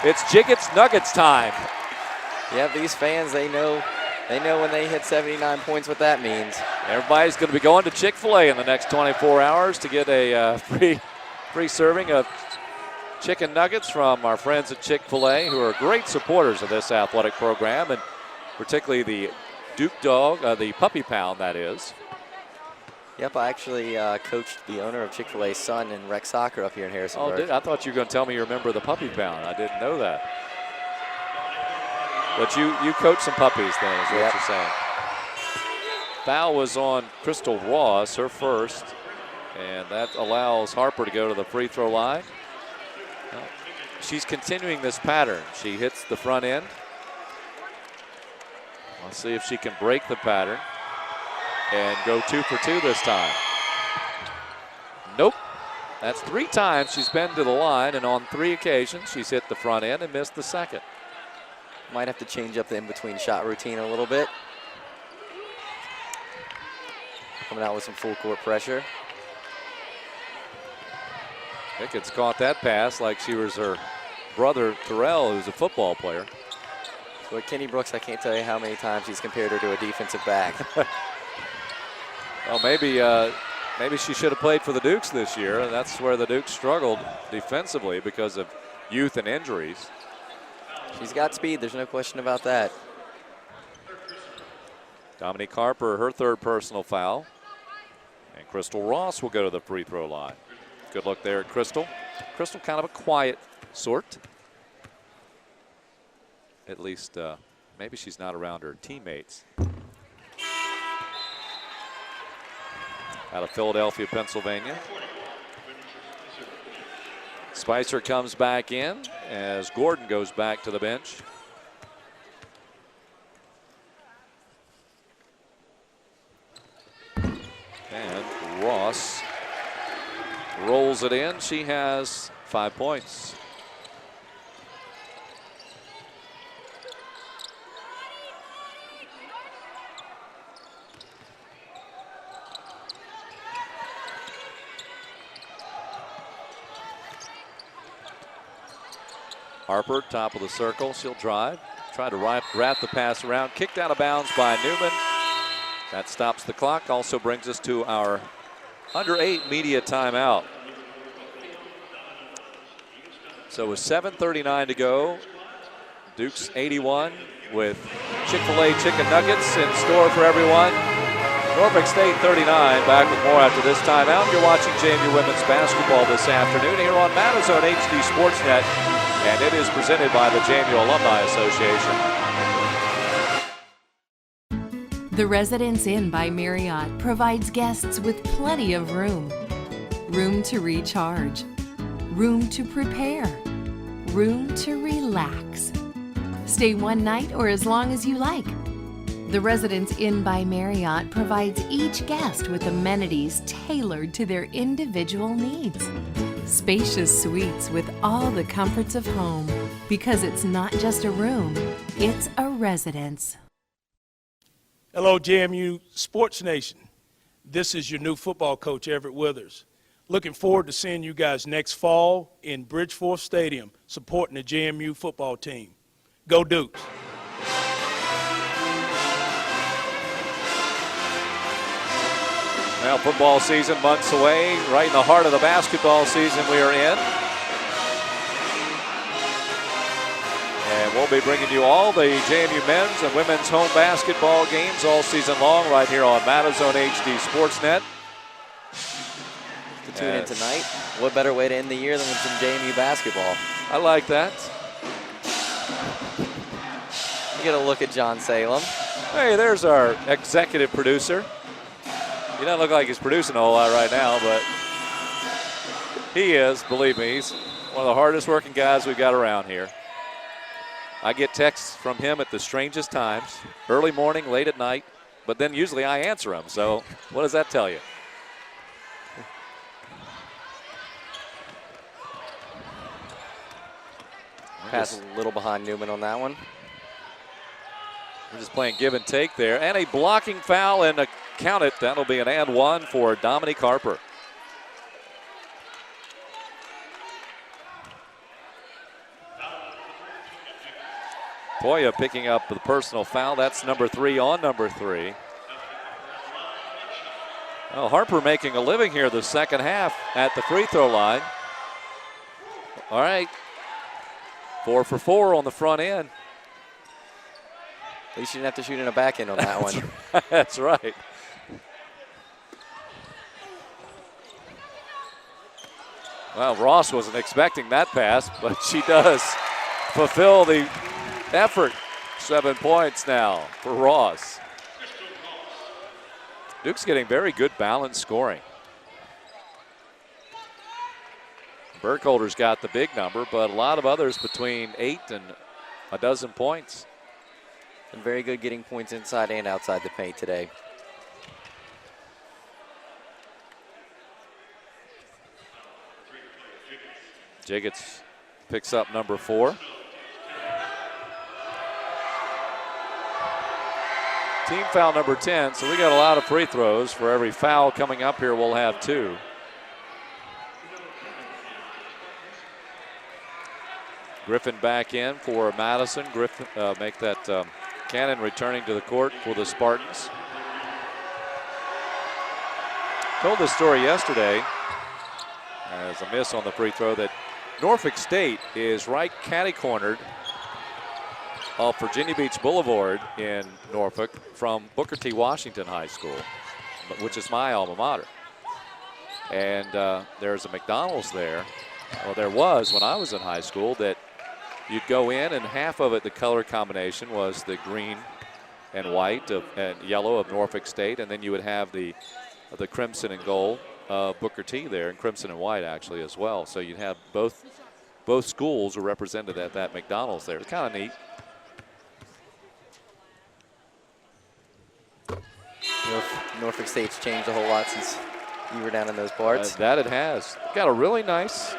A: it's Jiggets Nuggets time.
B: Yeah, these fans, they know when they hit 79 points what that means.
A: Everybody's going to be going to Chick-fil-A in the next 24 hours to get a free serving of chicken nuggets from our friends at Chick-fil-A, who are great supporters of this athletic program, and particularly the Duke Dog, the Puppy Pound, that is.
B: Yep, I actually coached the owner of Chick-fil-A's son in rec soccer up here in Harrisonburg.
A: Oh, I thought you were going to tell me you remember the Puppy Pound. I didn't know that. But you coach some puppies then, is what you're saying. Foul was on Crystal Ross, her first, and that allows Harper to go to the free throw line. Well, she's continuing this pattern. She hits the front end. Let's see if she can break the pattern and go 2 for 2 this time. Nope. That's 3 times she's been to the line, and on 3 occasions she's hit the front end and missed the second.
B: Might have to change up the in-between shot routine a little bit. Coming out with some full court pressure.
A: Pickens caught that pass like she was her brother Terrell, who's a football player.
B: But Kenny Brooks, I can't tell you how many times he's compared her to a defensive back.
A: Well, maybe she should have played for the Dukes this year, and that's where the Dukes struggled defensively because of youth and injuries.
B: She's got speed, there's no question about that.
A: Dominique Harper, her 3rd personal foul. And Crystal Ross will go to the free throw line. Good look there at Crystal. Crystal kind of a quiet sort. At least maybe she's not around her teammates. Out of Philadelphia, Pennsylvania. Spicer comes back in as Gordon goes back to the bench. And Ross rolls it in. She has 5 points. Harper, top of the circle. She'll drive. Try to wrap the pass around. Kicked out of bounds by Newman. That stops the clock. Also brings us to our under 8 media timeout. So with 7:39 to go, Duke's 81 with Chick-fil-A chicken nuggets in store for everyone. Norfolk State 39. Back with more after this timeout. You're watching JMU women's basketball this afternoon here on Madison HD Sportsnet, and it is presented by the JMU Alumni Association.
I: The Residence Inn by Marriott provides guests with plenty of room. Room to recharge. Room to prepare. Room to relax. Stay one night or as long as you like. The Residence Inn by Marriott provides each guest with amenities tailored to their individual needs. Spacious suites with all the comforts of home, because it's not just a room, it's a residence.
G: Hello, JMU Sports Nation. This is your new football coach, Everett Withers. Looking forward to seeing you guys next fall in Bridgeforth Stadium, supporting the JMU football team. Go Dukes.
A: Well, football season months away, right in the heart of the basketball season we are in. And we'll be bringing you all the JMU men's and women's home basketball games all season long right here on Madison HD Sportsnet.
B: To tune in tonight, what better way to end the year than with some JMU basketball?
A: I like that.
B: You get a look at John Salem.
A: Hey, there's our executive producer. He doesn't look like he's producing a whole lot right now, but he is, believe me. He's one of the hardest working guys we've got around here. I get texts from him at the strangest times, early morning, late at night, but then usually I answer them. So what does that tell you?
B: Pass a little behind Newman on that one.
A: We're just playing give and take there. And a blocking foul, and count it. That'll be an and one for Dominique Harper. Toya picking up the personal foul. That's number 3 on number 3. Well, Harper making a living here the second half at the free throw line. All right. 4 for 4 on the front end.
B: At least you didn't have to shoot in a back end on that one.
A: That's right. Well, Ross wasn't expecting that pass, but she does fulfill the effort. 7 points now for Ross. Duke's getting very good balanced scoring. Burkholder's got the big number, but a lot of others between 8 and a dozen points.
B: And very good getting points inside and outside the paint today.
A: Jiggets picks up number 4. Team foul number 10, so we got a lot of free throws. For every foul coming up here, we'll have 2. Griffin back in for Madison. Griffin make that Cannon returning to the court for the Spartans. Told this story yesterday as a miss on the free throw that Norfolk State is right catty-cornered off Virginia Beach Boulevard in Norfolk from Booker T. Washington High School, which is my alma mater. And there's a McDonald's there. Well, there was when I was in high school that you'd go in, and half of it, the color combination was the green and white and yellow of Norfolk State, and then you would have the crimson and gold Booker T there in crimson and white actually as well. So you'd have both schools are represented at that McDonald's there. It's kind of neat.
B: Norfolk State's changed a whole lot since you were down in those parts.
A: That it has. Got a really nice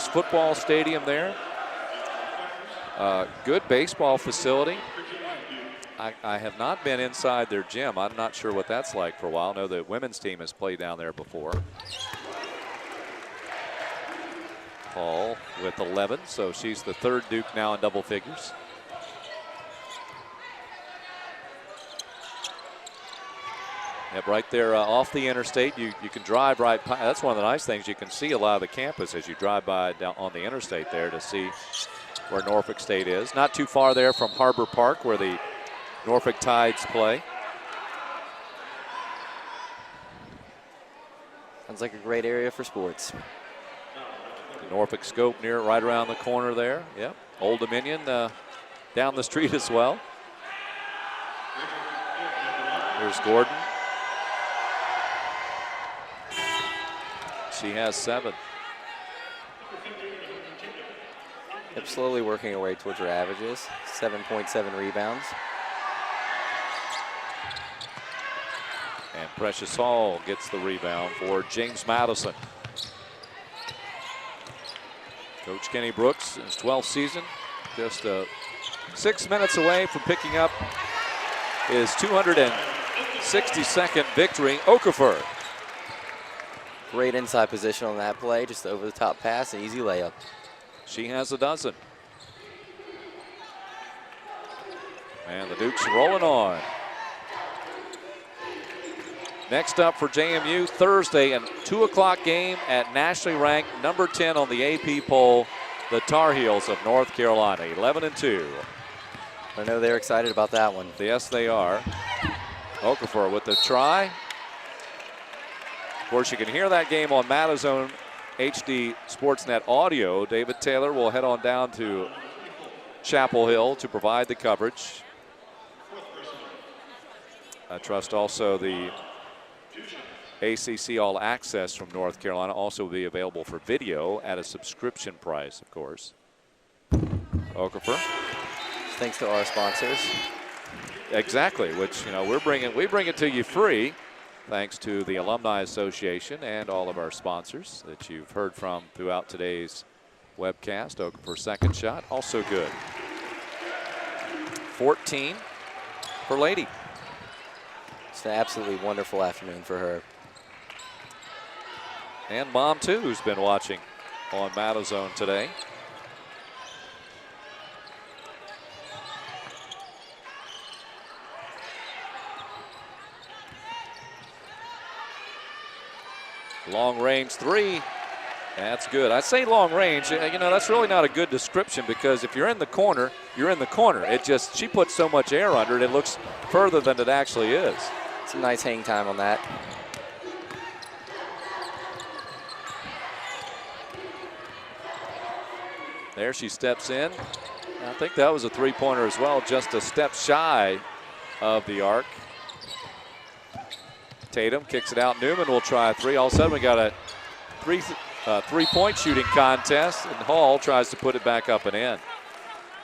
A: football stadium there. Good baseball facility. I have not been inside their gym. I'm not sure what that's like for a while. I know the women's team has played down there before. Hall with 11, so she's the third Duke now in double figures. Yep, right there off the interstate. You can drive right by. That's one of the nice things. You can see a lot of the campus as you drive by down on the interstate there to see where Norfolk State is. Not too far there from Harbor Park where the Norfolk Tides play.
B: Sounds like a great area for sports.
A: The Norfolk Scope right around the corner there. Yep. Old Dominion down the street as well. Here's Gordon. She has 7.
B: Yep, slowly working her way towards her averages. 7.7 rebounds.
A: And Precious Hall gets the rebound for James Madison. Coach Kenny Brooks, in his 12th season, just 6 minutes away from picking up his 262nd victory. Okafor.
B: Great inside position on that play, just over the top pass, an easy layup.
A: She has a dozen. And the Dukes rolling on. Next up for JMU, Thursday, a 2 o'clock game at nationally ranked number 10 on the AP poll, the Tar Heels of North Carolina, 11-2.
B: I know they're excited about that one.
A: Yes, they are. Okafor with the try. Of course, you can hear that game on Madison HD Sportsnet audio. David Taylor will head on down to Chapel Hill to provide the coverage. I trust also the ACC All Access from North Carolina also will be available for video at a subscription price, of course. Okafor.
B: Thanks to our sponsors.
A: Exactly, which we bring it to you free, thanks to the Alumni Association and all of our sponsors that you've heard from throughout today's webcast. Okafor second shot, also good. 14 for Lady.
B: It's an absolutely wonderful afternoon for her.
A: And Mom, too, who's been watching on Madison today. Long range 3. That's good. I say long range, that's really not a good description because if you're in the corner, you're in the corner. She puts so much air under it, it looks further than it actually is.
B: Some nice hang time on that.
A: There she steps in. I think that was a three-pointer as well, just a step shy of the arc. Tatum kicks it out. Newman will try a 3. All of a sudden we got a three-point shooting contest, and Hall tries to put it back up and in.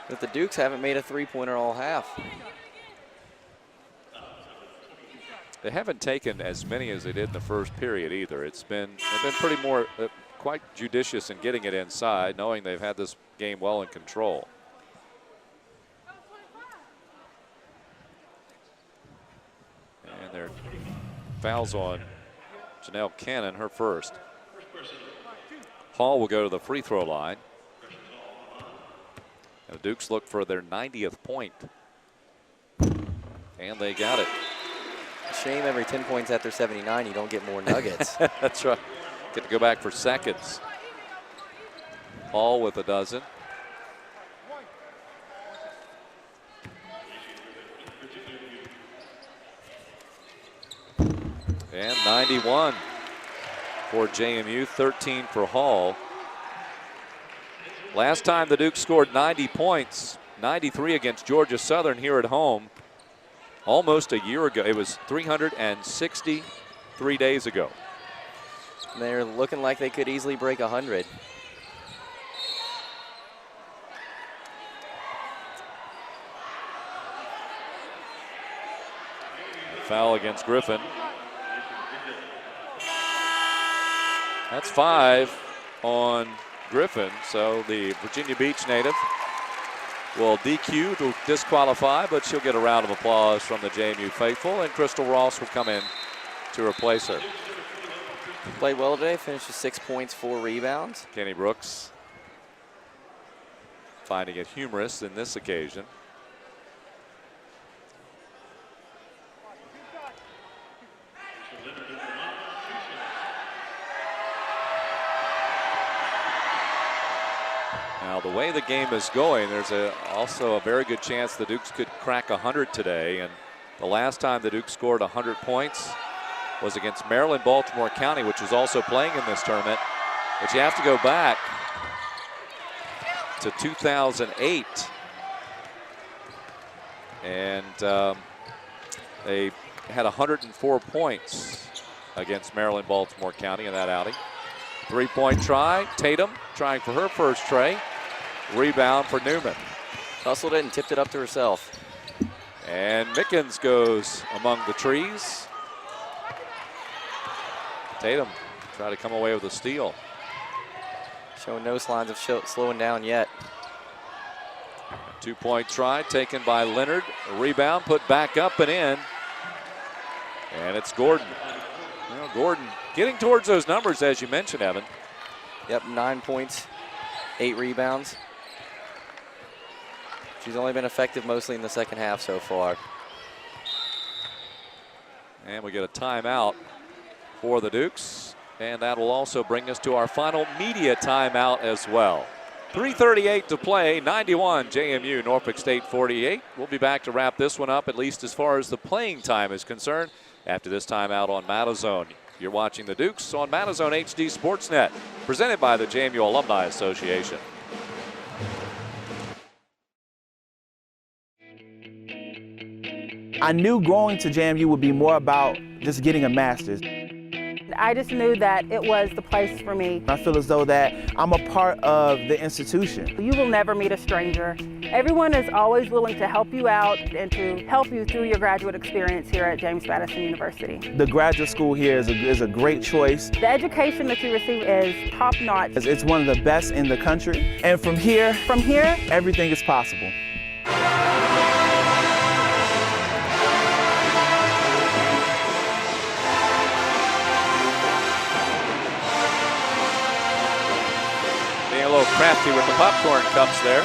B: But the Dukes haven't made a three-pointer all half.
A: They haven't taken as many as they did in the first period either. They've been pretty quite judicious in getting it inside, knowing they've had this game well in control. And their fouls on Janelle Cannon, her first. Hall will go to the free throw line. And the Dukes look for their 90th point. And they got it.
B: Shame every 10 points after 79, you don't get more nuggets.
A: That's right. Get to go back for seconds. Hall with a dozen. And 91 for JMU, 13 for Hall. Last time the Dukes scored 90 points, 93 against Georgia Southern here at home, almost a year ago. It was 363 days ago.
B: They're looking like they could easily break 100.
A: Foul against Griffin. That's 5 on Griffin, so the Virginia Beach native will DQ to disqualify, but she'll get a round of applause from the JMU faithful, and Crystal Ross will come in to replace her.
B: Played well today, finished with 6 points, 4 rebounds.
A: Kenny Brooks finding it humorous in this occasion. Now, the way the game is going, there's also a very good chance the Dukes could crack 100 today. And the last time the Dukes scored 100 points was against Maryland, Baltimore County, which was also playing in this tournament. But you have to go back to 2008. And they had 104 points against Maryland, Baltimore County in that outing. 3-point try. Tatum trying for her first tray. Rebound for Newman.
B: Hustled it and tipped it up to herself.
A: And Mickens goes among the trees. Tatum try to come away with a steal.
B: Showing no signs of slowing down yet.
A: 2-point try taken by Leonard. A rebound put back up and in. And it's Gordon. Well, Gordon getting towards those numbers, as you mentioned, Evan.
B: Yep, 9 points, 8 rebounds. She's only been effective mostly in the second half so far.
A: And we get a timeout for the Dukes. And that will also bring us to our final media timeout as well. 3:38 to play, 91 JMU, Norfolk State 48. We'll be back to wrap this one up, at least as far as the playing time is concerned, after this timeout on Matazone. You're watching the Dukes on Matazone HD Sportsnet, presented by the JMU Alumni Association.
E: I knew going to JMU would be more about just getting a master's.
F: I just knew that it was the place for me.
E: I feel as though that I'm a part of the institution.
F: You will never meet a stranger. Everyone is always willing to help you out and to help you through your graduate experience here at James Madison University.
E: The graduate school here is a great choice.
F: The education that you receive is top-notch.
E: It's one of the best in the country. And from here, everything is possible.
A: A little crafty with the popcorn cups there.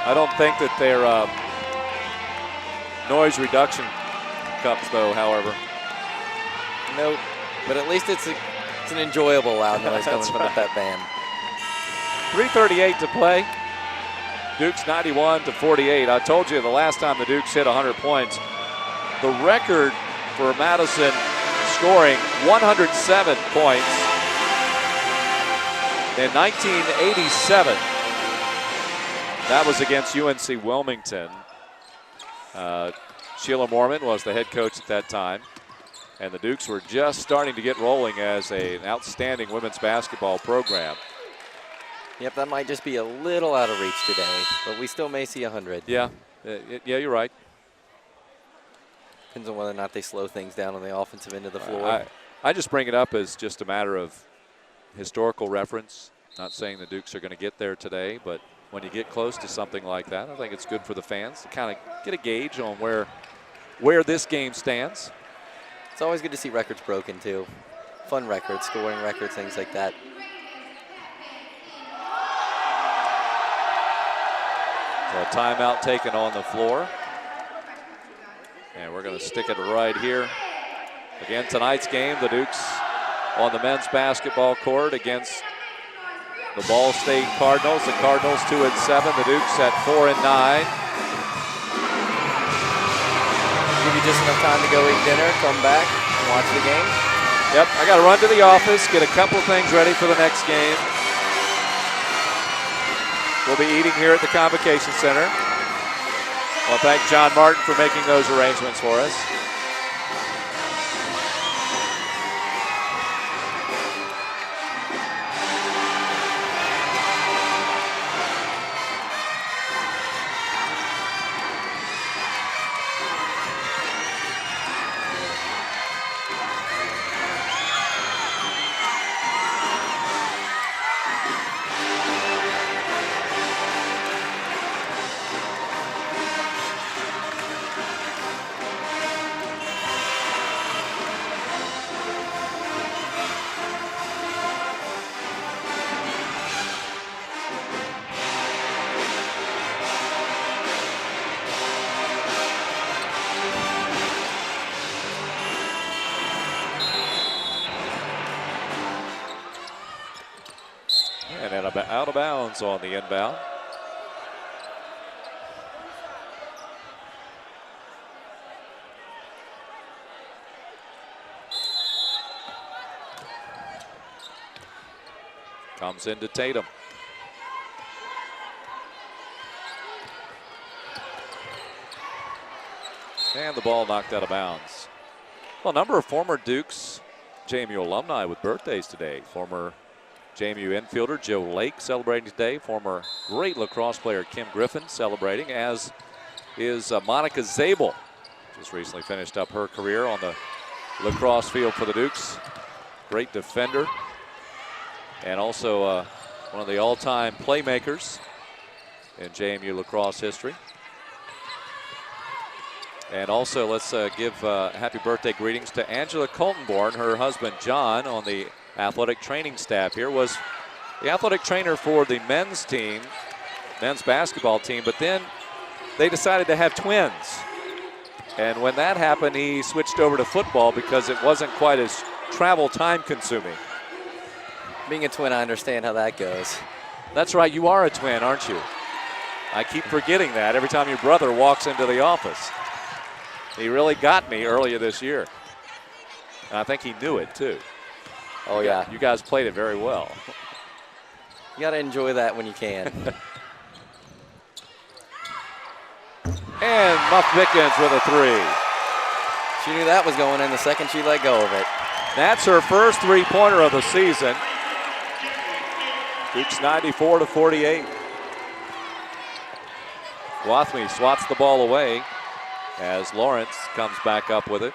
A: I don't think that they're noise reduction cups, though, however.
B: Nope, but at least it's an enjoyable loud noise coming from the pep band.
A: 3:38 to play. Dukes 91-48. I told you the last time the Dukes hit 100 points, the record for Madison scoring 107 points in 1987. That was against UNC Wilmington. Sheila Mormon was the head coach at that time. And the Dukes were just starting to get rolling as an outstanding women's basketball program.
B: Yep, that might just be a little out of reach today, but we still may see 100.
A: Yeah, you're right.
B: Depends on whether or not they slow things down on the offensive end of the floor.
A: I just bring it up as just a matter of historical reference. Not saying the Dukes are going to get there today, but when you get close to something like that, I think it's good for the fans to kind of get a gauge on where this game stands.
B: It's always good to see records broken, too. Fun records, scoring records, things like that.
A: So a timeout taken on the floor. And we're going to stick it right here. Again, tonight's game, the Dukes on the men's basketball court against the Ball State Cardinals. The Cardinals 2-7, the Dukes at 4-9.
B: Give you just enough time to go eat dinner, come back, and watch the game.
A: Yep, I got to run to the office, get a couple of things ready for the next game. We'll be eating here at the Convocation Center. I want to thank John Martin for making those arrangements for us. Spartans on the inbound. Comes into Tatum. And the ball knocked out of bounds. Well, a number of former Dukes, JMU alumni with birthdays today. Former JMU infielder Joe Lake celebrating today. Former great lacrosse player Kim Griffin celebrating, as is Monica Zabel. Just recently finished up her career on the lacrosse field for the Dukes. Great defender. And also one of the all-time playmakers in JMU lacrosse history. And also, let's give happy birthday greetings to Angela Coltonborn. Her husband, John, on the athletic training staff here, was the athletic trainer for the men's team, men's basketball team, but then they decided to have twins. And when that happened, he switched over to football because it wasn't quite as travel time consuming.
B: Being a twin, I understand how that goes.
A: That's right, you are a twin, aren't you? I keep forgetting that every time your brother walks into the office. He really got me earlier this year. And I think he knew it too.
B: Oh yeah.
A: You guys played it very well.
B: You gotta enjoy that when you can.
A: And Muff Vickens with a three.
B: She knew that was going in the second she let go of it.
A: That's her first three-pointer of the season. Dukes 94-48. Guathme swats the ball away as Lawrence comes back up with it.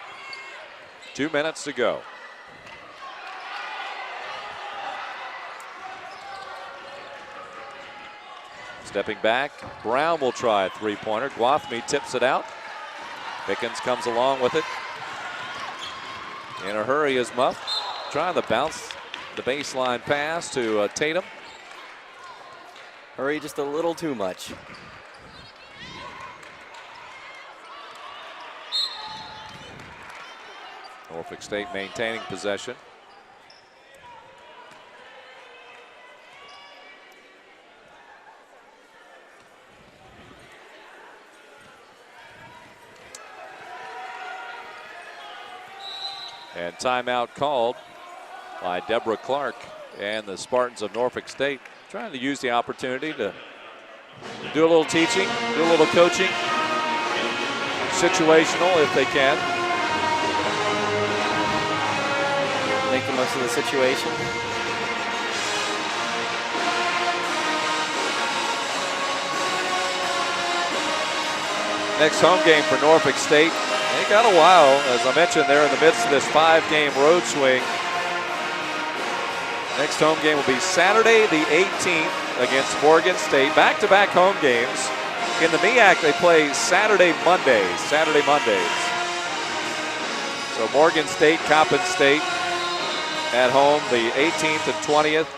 A: 2 minutes to go. Stepping back, Brown will try a three-pointer. Guathme tips it out. Vickens comes along with it. In a hurry is Muff, trying to bounce the baseline pass to Tatum.
B: Hurry just a little too much.
A: Norfolk State maintaining possession. And timeout called by Deborah Clark and the Spartans of Norfolk State, trying to use the opportunity to do a little teaching, do a little coaching, situational if they can.
B: Make the most of the situation.
A: Next home game for Norfolk State. They got a while. As I mentioned, they're in the midst of this 5-game road swing. Next home game will be Saturday the 18th against Morgan State. Back-to-back home games. In the MEAC, they play Saturday Mondays. So Morgan State, Coppin State at home the 18th and 20th.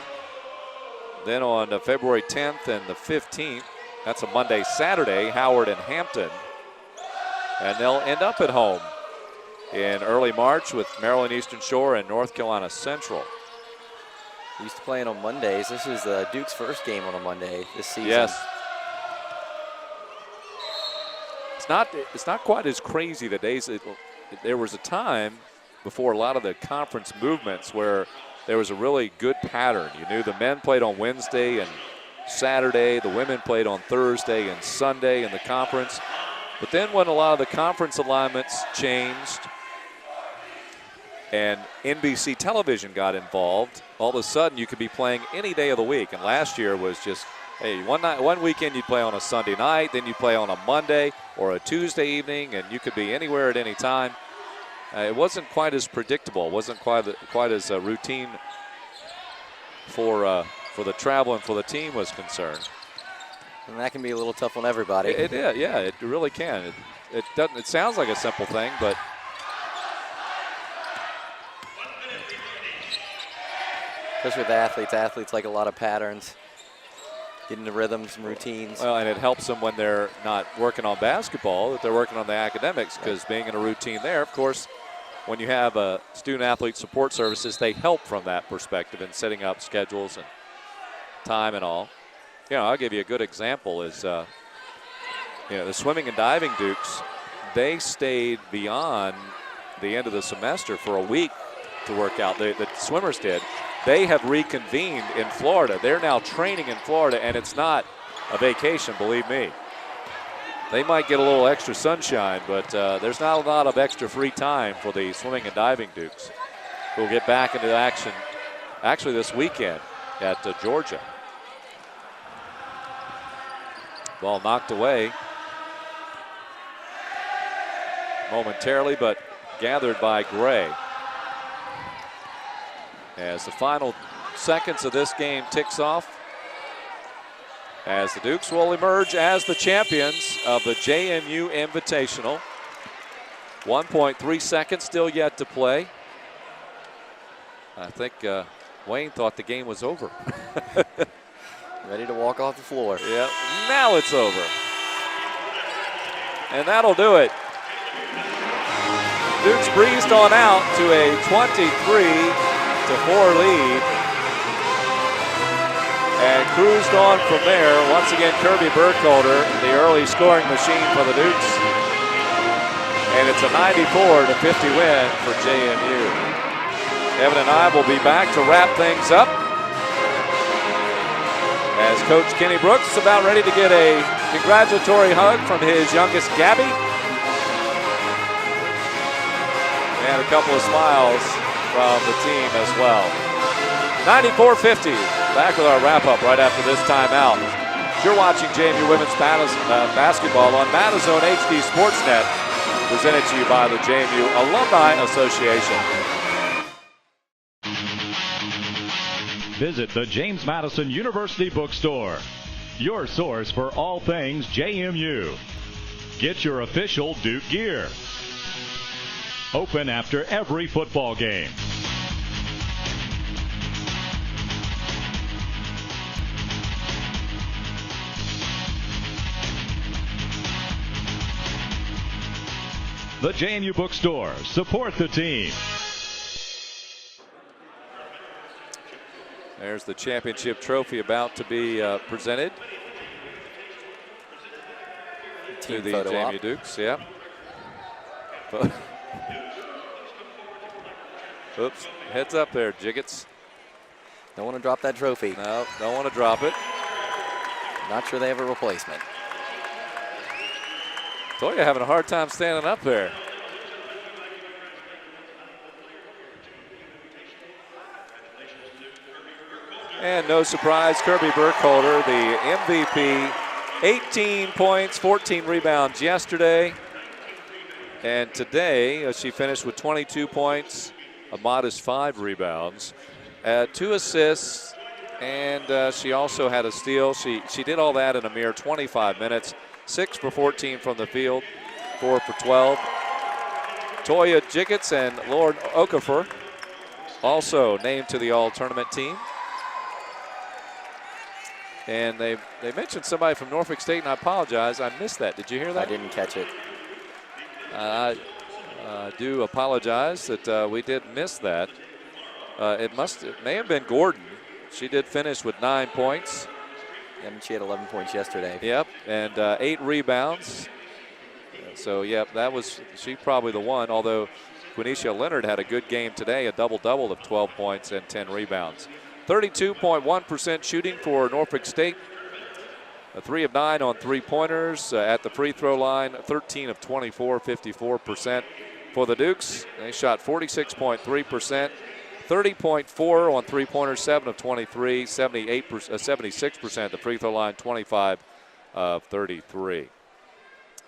A: Then on February 10th and the 15th, that's a Monday, Saturday, Howard and Hampton. And they'll end up at home in early March with Maryland Eastern Shore and North Carolina Central.
B: Used to playing on Mondays. This is Duke's first game on a Monday this season.
A: Yes. It's not quite as crazy the days. There was a time before a lot of the conference movements where there was a really good pattern. You knew the men played on Wednesday and Saturday, the women played on Thursday and Sunday in the conference. But then when a lot of the conference alignments changed and NBC television got involved, all of a sudden you could be playing any day of the week. And last year was just, hey, one weekend you'd play on a Sunday night, then you play on a Monday or a Tuesday evening, and you could be anywhere at any time. It wasn't quite as predictable. It wasn't quite as routine for the travel and for the team was concerned.
B: And that can be a little tough on everybody.
A: It really can. It doesn't. It sounds like a simple thing, but
B: especially with athletes like a lot of patterns, getting the rhythms and routines.
A: Well, and it helps them when they're not working on basketball, that they're working on the academics, because being in a routine there, of course, when you have student-athlete support services, they help from that perspective in setting up schedules and time and all. I'll give you a good example is, the swimming and diving Dukes, they stayed beyond the end of the semester for a week to work out. The swimmers did. They have reconvened in Florida. They're now training in Florida, and it's not a vacation, believe me. They might get a little extra sunshine, but there's not a lot of extra free time for the swimming and diving Dukes, who will get back into action actually this weekend at Georgia. Ball knocked away momentarily, but gathered by Gray. As the final seconds of this game ticks off, as the Dukes will emerge as the champions of the JMU Invitational. 1.3 seconds still yet to play. I think Wayne thought the game was over.
B: Ready to walk off the floor.
A: Yep, now it's over. And that'll do it. Dukes breezed on out to a 23-4 lead and cruised on from there. Once again, Kirby Burkholder, the early scoring machine for the Dukes. And it's a 94-50 win for JMU. Evan and I will be back to wrap things up as Coach Kenny Brooks is about ready to get a congratulatory hug from his youngest Gabby. And a couple of smiles from the team as well. 94-50. Back with our wrap-up right after this timeout. You're watching JMU Women's Basketball on Madison HD Sportsnet, presented to you by the JMU Alumni Association.
C: Visit the James Madison University Bookstore, your source for all things JMU. Get your official Duke gear. Open after every football game. The JMU Bookstore. Support the team.
A: There's the championship trophy about to be presented to the JMU Dukes. Yep. Oops, heads up there, Jiggets.
B: Don't want to drop that trophy.
A: No, don't want to drop it.
B: Not sure they have a replacement.
A: Toya having a hard time standing up there. And no surprise, Kirby Burkholder, the MVP. 18 points, 14 rebounds yesterday. And today, she finished with 22 points, a modest 5 rebounds, 2 assists, and she also had a steal. She did all that in a mere 25 minutes. 6 for 14 from the field, 4 for 12. Toya Jiggets and Lauren Okafor also named to the all-tournament team. And they mentioned somebody from Norfolk State, and I apologize, I missed that. Did you hear that?
B: I didn't catch it.
A: I do apologize that we did miss that. It may have been Gordon. She did finish with 9 points.
B: And she had 11 points yesterday.
A: Yep, and 8 rebounds. So, yep, she's probably the one, although Quenisha Leonard had a good game today, a double-double of 12 points and 10 rebounds. 32.1% shooting for Norfolk State. 3 of 9 on three-pointers at the free throw line. 13 of 24, 54% for the Dukes. They shot 46.3%. 30.4 on three-pointers, 7 of 23, 76% at the free throw line, 25 of 33.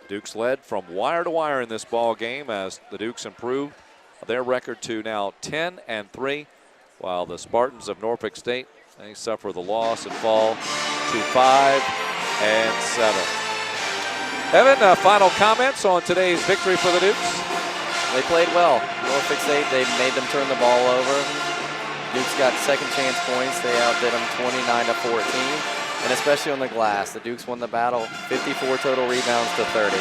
A: Dukes led from wire to wire in this ball game as the Dukes improved their record to now 10-3, while the Spartans of Norfolk State, they suffer the loss and fall to 5-7. Evan, final comments on today's victory for the Dukes?
B: They played well. Norfolk State, they made them turn the ball over. Dukes got second chance points. They outdid them 29-14. And especially on the glass, the Dukes won the battle. 54 total rebounds to 30.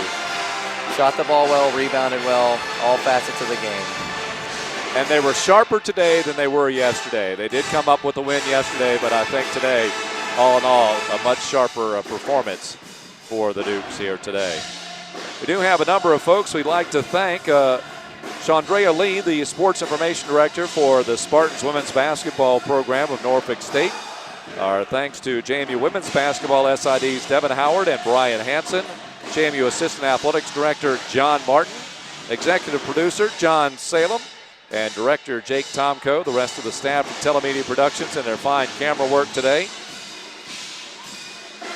B: Shot the ball well, rebounded well, all facets of the game.
A: And they were sharper today than they were yesterday. They did come up with a win yesterday, but I think today all in all, a much sharper performance for the Dukes here today. We do have a number of folks we'd like to thank. Chandrea Lee, the Sports Information Director for the Spartans women's basketball program of Norfolk State. Our thanks to JMU women's basketball SIDs Devin Howard and Brian Hansen. JMU Assistant Athletics Director John Martin. Executive Producer John Salem. And Director Jake Tomko, the rest of the staff from Telemedia Productions and their fine camera work today.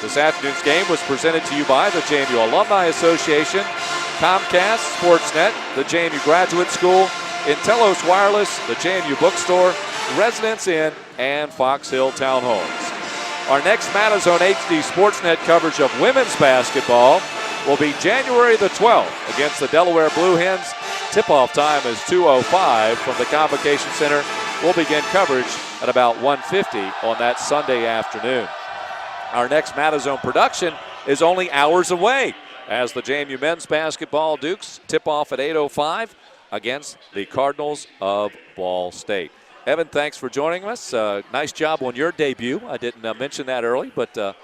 A: This afternoon's game was presented to you by the JMU Alumni Association, Comcast, Sportsnet, the JMU Graduate School, Intellos Wireless, the JMU Bookstore, Residence Inn, and Fox Hill Townhomes. Our next Matazone HD Sportsnet coverage of women's basketball will be January the 12th against the Delaware Blue Hens. Tip-off time is 2:05 from the Convocation Center. We'll begin coverage at about 1:50 on that Sunday afternoon. Our next Matazone production is only hours away as the JMU men's basketball Dukes tip off at 8:05 against the Cardinals of Ball State. Evan, thanks for joining us. Nice job on your debut. I didn't mention that early, but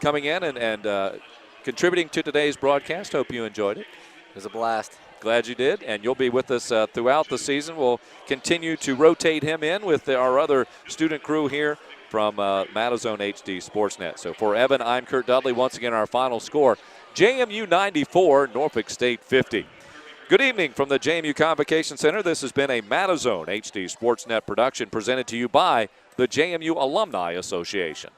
A: coming in and contributing to today's broadcast. Hope you enjoyed it.
B: It was a blast.
A: Glad you did, and you'll be with us throughout the season. We'll continue to rotate him in with our other student crew here from Matazone HD Sportsnet. So for Evan, I'm Kurt Dudley. Once again, our final score, JMU 94, Norfolk State 50. Good evening from the JMU Convocation Center. This has been a Matazone HD Sportsnet production presented to you by the JMU Alumni Association.